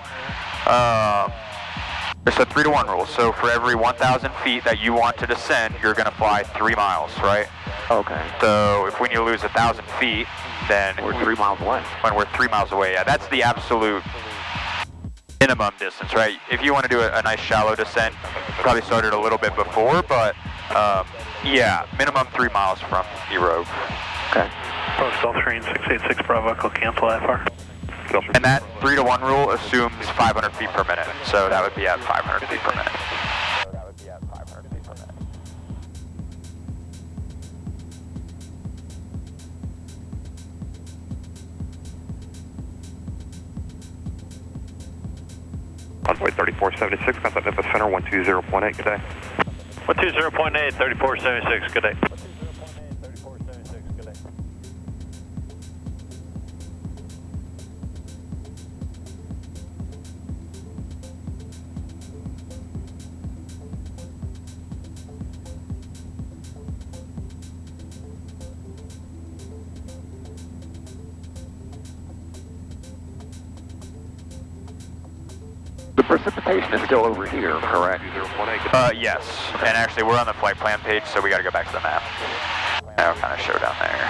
It's a 3-to-1 rule, so for every 1,000 feet that you want to descend, you're going to fly 3 miles, right? Okay. So if we need to lose 1,000 feet, then we're 3 miles away. When we're 3 miles away, yeah, that's the absolute minimum distance, right? If you want to do a nice shallow descent, probably start it a little bit before, but yeah, minimum 3 miles from ERO. Okay. Approach Gulf Stream 686 Bravo, Echo cancel IFR. And that 3-to-1 rule assumes 500 feet per minute, so that would be at 500 feet per minute. Envoy 3476, contact Memphis Center 120.8, good day. 120.8, 3476, good day. The precipitation is still over here, correct? Yes, and actually we're on the flight plan page, so we got to go back to the map. That'll kind of show down there.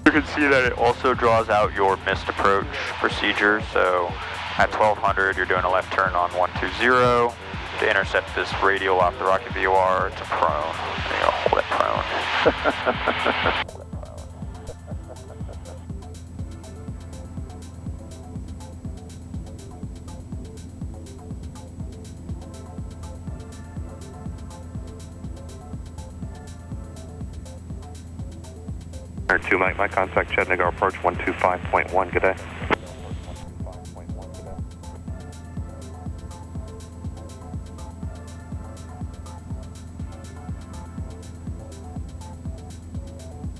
You can see that it also draws out your missed approach procedure, so at 1200 you're doing a left turn on 120 to intercept this radial off the rocket VOR to prone. There you go, hold it prone. Air 2 Mike, my contact Chattanooga approach 125.1, good day.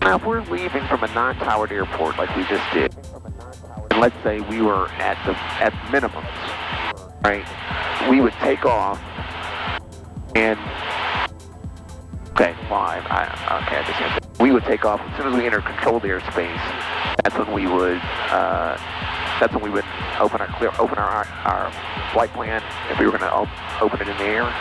Now, if we're leaving from a non-towered airport like we just did, and let's say we were at minimums, right? We would take off and we would take off as soon as we enter controlled airspace. That's when we would open our flight plan if we were going to open it in the air.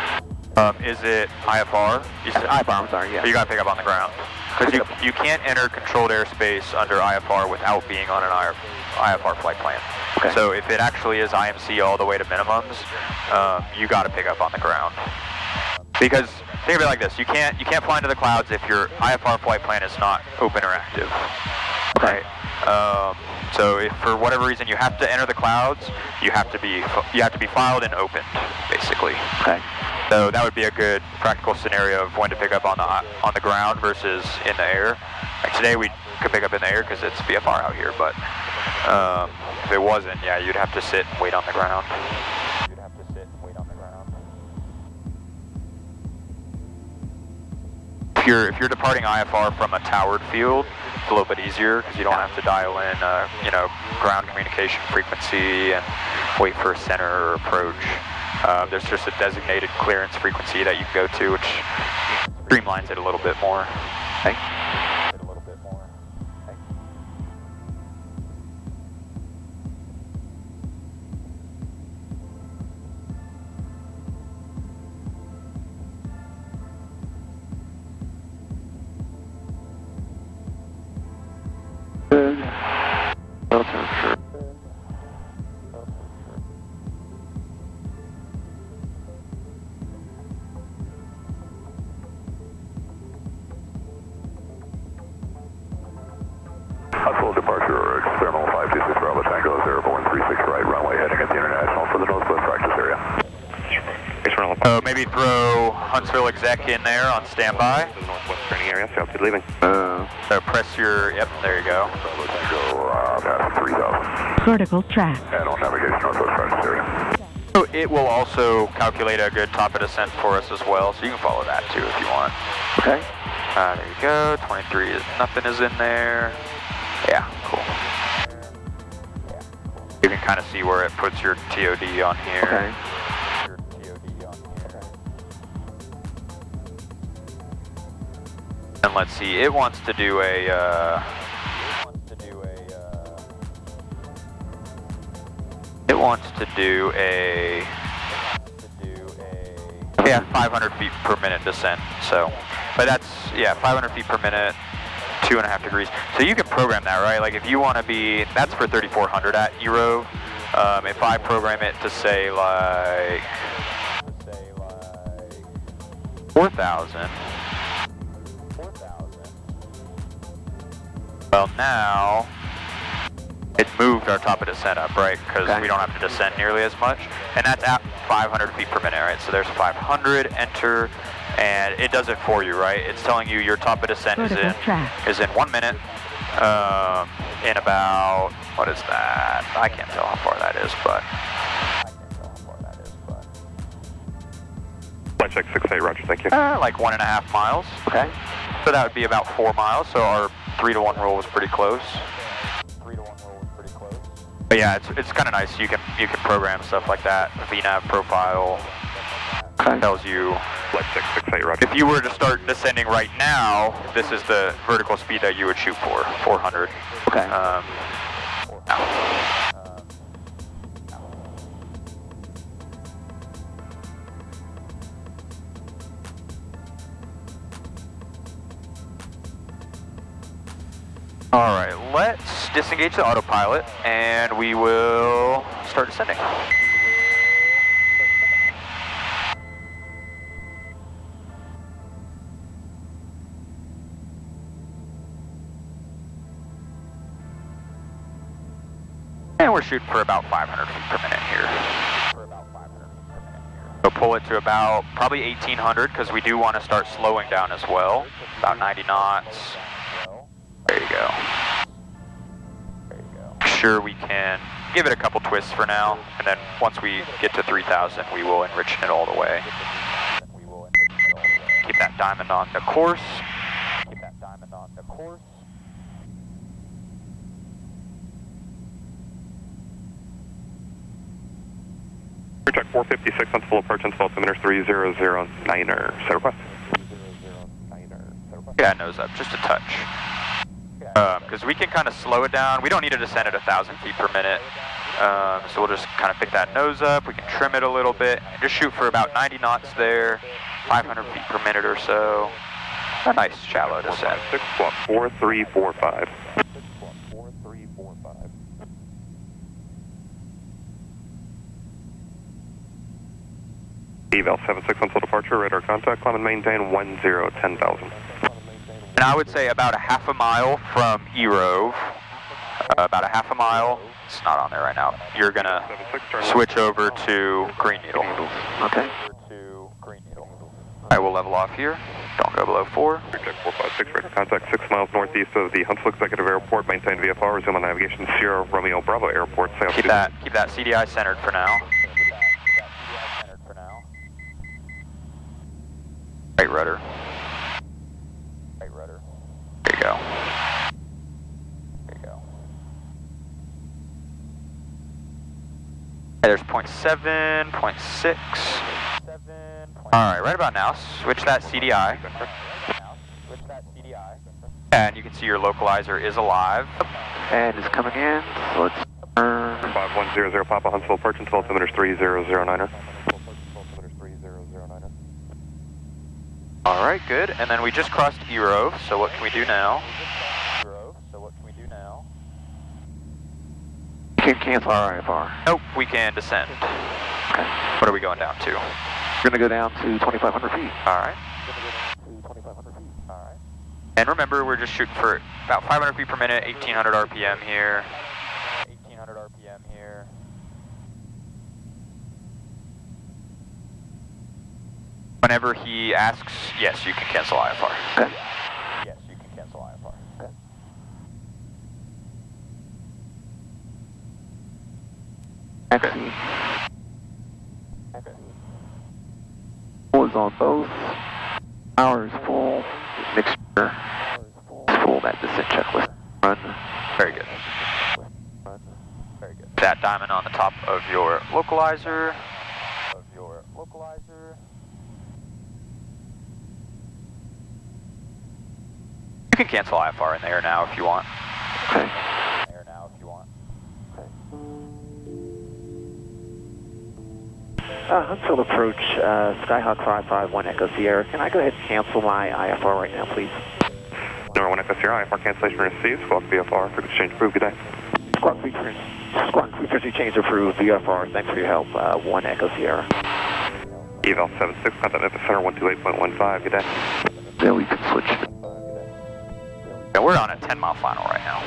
Is it IFR? You said IFR, I'm sorry, yeah. But you got to pick up on the ground. Because you can't enter controlled airspace under IFR without being on an IFR flight plan. Okay. So if it actually is IMC all the way to minimums, you got to pick up on the ground. Because think of it like this: you can't fly into the clouds if your IFR flight plan is not open or active. Okay. Right? So if for whatever reason you have to enter the clouds, you have to be filed and opened, basically. Okay. So that would be a good practical scenario of when to pick up on the ground versus in the air. Like today we could pick up in the air because it's VFR out here, but If it wasn't, yeah, you'd have to sit and wait on the ground. If you're departing IFR from a towered field, it's a little bit easier because you don't have to dial in, ground communication frequency and wait for a center or approach. There's just a designated clearance frequency that you can go to, which streamlines it a little bit more. Okay. Full departure, external 526 Bravo Tango, 0136 right, runway heading at the International for the Northwest practice area. So maybe throw Huntsville exec in there on standby. The Northwest training area, so good leaving. So press your, yep, there you go. Bravo Tango, past 3000. Vertical track. And on navigation, Northwest practice area. So it will also calculate a good top of descent for us as well, so you can follow that too if you want. Okay. There you go, 23 is, nothing is in there. Yeah, cool. You can kind of see where it puts your TOD on here. Okay. And let's see, it wants to do a, yeah, 500 feet per minute descent, so, but that's, yeah, 500 feet per minute, 2.5 degrees. So you can program that, right? Like if you want to be, that's for 3400 at EROV. If I program it to say like 4,000, well now it moved our top of descent up, right? Because we don't have to descend nearly as much, and that's at 500 feet per minute, right? So there's 500, enter. And it does it for you, right? It's telling you your top of descent is in 1 minute, in about, what is that? I can't tell how far that is, but. 5668, roger, thank you. Like 1.5 miles. Okay. So that would be about 4 miles, so our 3-to-1 rule was pretty close. But yeah, it's kind of nice. You can program stuff like that. VNAV profile tells you. 5668, roger. If you were to start descending right now, this is the vertical speed that you would shoot for, 400. Okay. All right, let's disengage the autopilot and we will start descending. And we're shooting for about 500 feet per minute here. So pull it to about probably 1800 because we do want to start slowing down as well. About 90 knots. There you go. Sure, we can give it a couple twists for now, and then once we get to 3000, we will enrich it all the way. Keep that diamond on the course. Check 456 on full approach and altimeter 3009er. Set request. Yeah, nose up, just a touch. Because we can kind of slow it down. We don't need to descend at 1,000 feet per minute. So we'll just kind of pick that nose up. We can trim it a little bit. Just shoot for about 90 knots there, 500 feet per minute or so. A nice shallow descent. 64345. Eval 76 on full departure, radar contact, climb and maintain 10,000. And I would say about a half a mile from EROV, about a half a mile, it's not on there right now, you're going to switch over to Green Needle. Okay. Alright, we'll level off here. Don't go below 4. Check 456, radar contact 6 miles northeast of the Huntsville Executive Airport. Maintain VFR, resume on navigation Sierra Romeo Bravo Airport. Keep that CDI centered for now. Right rudder. Right rudder. There you go. There you go. Okay, there's 0.7, 0.6. Alright, right about now, switch that CDI. And you can see your localizer is alive. And it's coming in, so let's turn. 5100 Papa Huntsville, approach until altimeter 3009er. Alright, good. And then we just crossed EROV, so what can we do now? Can't cancel our IFR. Nope, we can descend. Okay. What are we going down to? We're going to go down to 2,500 feet. Alright. And remember, we're just shooting for about 500 feet per minute, 1,800 RPM here. 1,800 RPM here. Whenever he asks, yes, you can cancel IFR. Okay. Yes, you can cancel IFR. Okay. Actually, full is on both. Power is full. Mixture is full. That descent checklist. Run. Very good. Very good. That diamond on the top of your localizer. You can cancel IFR in the air now if you want. Okay. Huntsville approach, Skyhawk 551 Echo Sierra. Can I go ahead and cancel my IFR right now, please? Number 1 Echo Sierra, IFR cancellation received. Squawk VFR, frequency change approved. Good day. Squawk frequency change approved. VFR, thanks for your help. 1 Echo Sierra. Eval 76, contact Memphis Center 128.15. Good day. Then we can switch. Yeah, we're on a 10-mile final right now.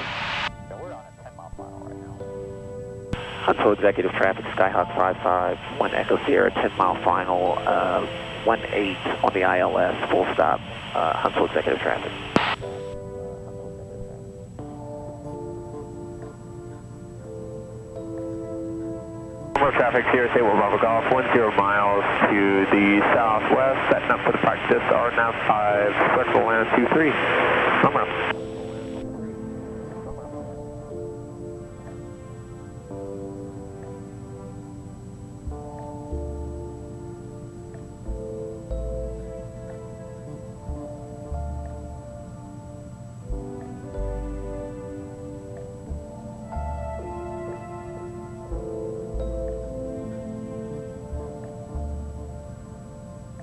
Huntsville Executive Traffic, Skyhawk 551 Echo Sierra, 10-mile final, 18 on the ILS, full stop, Huntsville Executive Traffic. More traffic here, Sable Bravo Golf, 10 miles to the southwest, setting up for the practice, RNAV 5, circle land 23. Summer.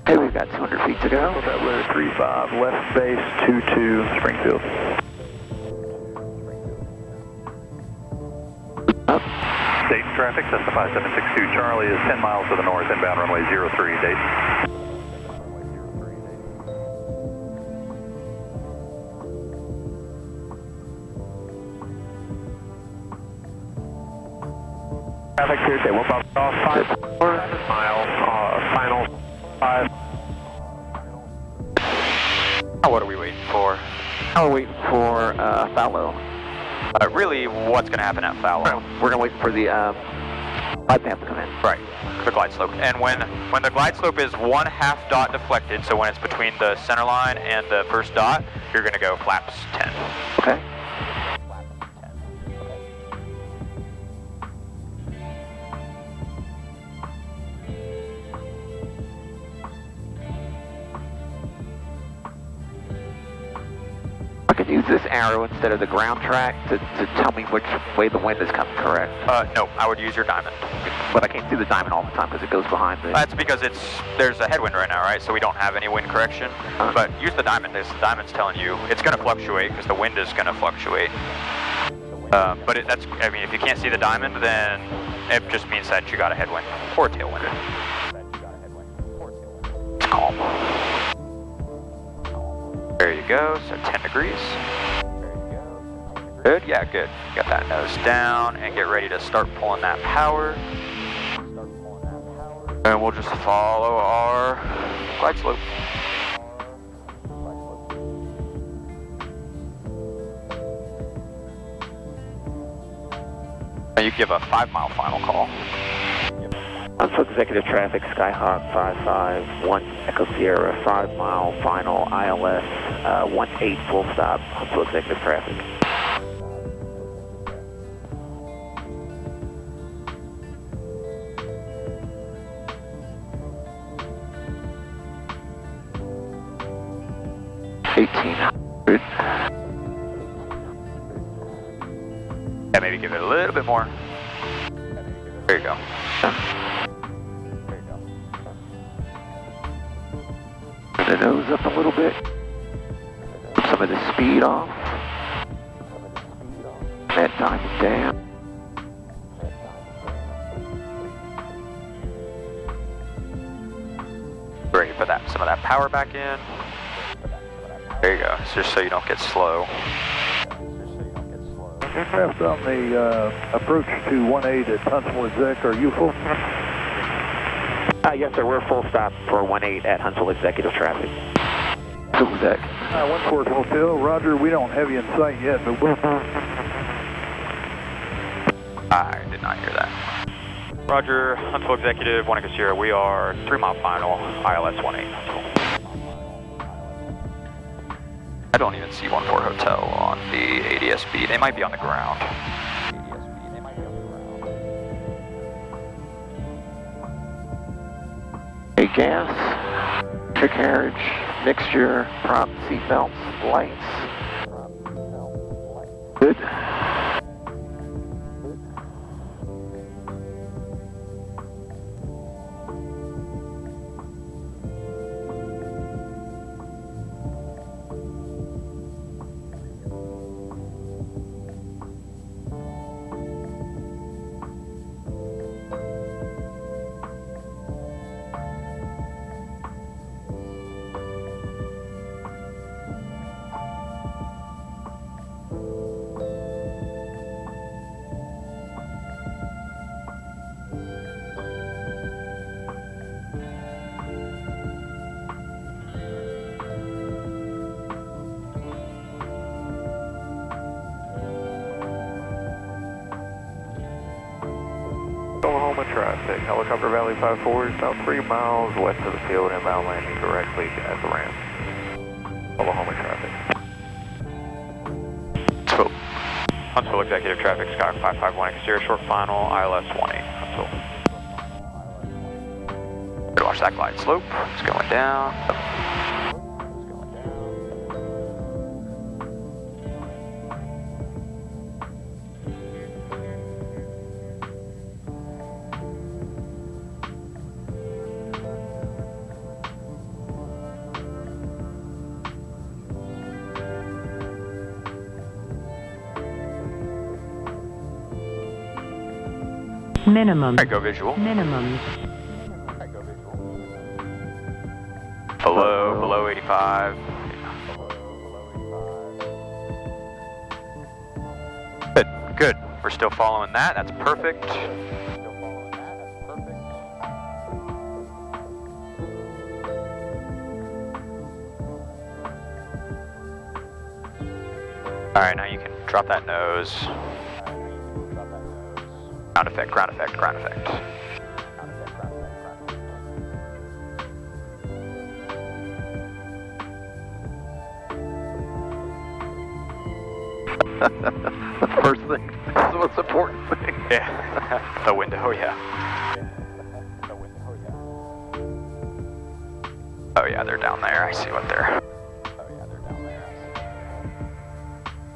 Okay, we've got 200 feet to go. We're 35, left base 22, Springfield. Up. Dayton traffic, Cessna 5762 Charlie is 10 miles to the north, inbound runway 03, Dayton. Traffic here, Sable Bravo Golf, 5 miles, final 5. What are we waiting for? Now we're waiting for fallow. Really, what's going to happen at fallow? We're going to wait for the glide path to come in. Right, the glide slope. And when the glide slope is 1/2 dot deflected, so when it's between the center line and the first dot, you're going to go flaps 10. Okay. I could use this arrow instead of the ground track to tell me which way the wind is coming, correct? No, I would use your diamond. But I can't see the diamond all the time because it goes behind the... That's because there's a headwind right now, right? So we don't have any wind correction. But use the diamond. The diamond's telling you it's going to fluctuate because the wind is going to fluctuate. But I mean, if you can't see the diamond, then it just means that you got a headwind or a tailwind. It's calm. There you go, so 10 degrees. Good, yeah, good. Got that nose down and get ready to start pulling that power. And we'll just follow our glide slope. And you give a 5 mile final call. Huntsville Executive Traffic, Skyhawk 551 Echo Sierra, 5 mile final ILS 18 full stop, Huntsville Executive Traffic. Yeah, maybe give it a little bit more. There you go. The nose up a little bit. Some of the speed off. That time down. Ready to put some of that power back in. There you go. It's just so you don't get slow. Aircraft on the approach to 18 at Huntsville Exec, are you full? Yes, sir. We're full stop for 18 at Huntsville Executive Traffic. Huntsville Exec. 14 Hotel. Roger, we don't have you in sight yet, but we'll... I did not hear that. Roger, Huntsville Executive, 1 Echo Sierra. We are 3 mile final, ILS 18 Huntsville. I don't even see 14 Hotel on the ADSB. They might be on the ground. A gas, trick carriage, mixture, prop, seat belts, lights. Good. Oklahoma traffic, Helicopter Valley 54 is about 3 miles west of the field, inbound landing directly at the ramp. Oklahoma traffic. So, Huntsville Executive Traffic, Sky 551 Exterior, short final, ILS 18 Huntsville. Good, watch that glide slope. It's going down. Minimum. Alright, go visual. Minimum. Below 85. Good. We're still following that. That's perfect. Alright, now you can drop that nose. Ground effect, ground effect, ground effect. That's the first thing. That's the most important thing. Yeah, the window, yeah. Oh yeah, they're down there. I see what they're...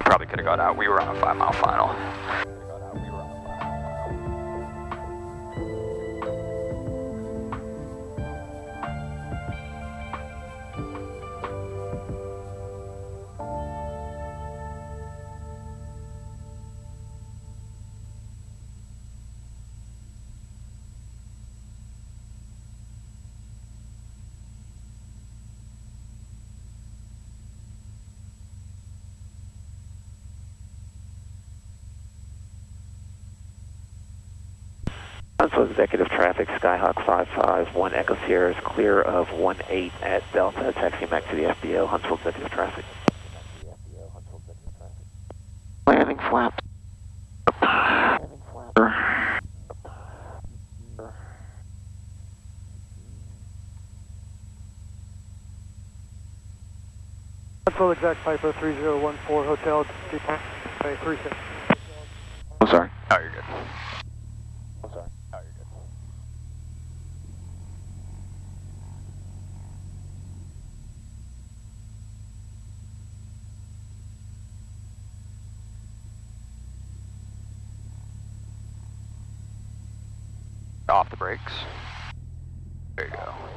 Probably could have got out. We were on a 5 mile final. Huntsville Executive Traffic, Skyhawk 551 Echo Sierra is clear of 18 at Delta, taxiing back to the FBO, Huntsville Executive Traffic. Landing flaps. Huntsville Exec Piper 3014 Hotel, 36. I'm sorry. Oh, you're good. Off the brakes. There you go.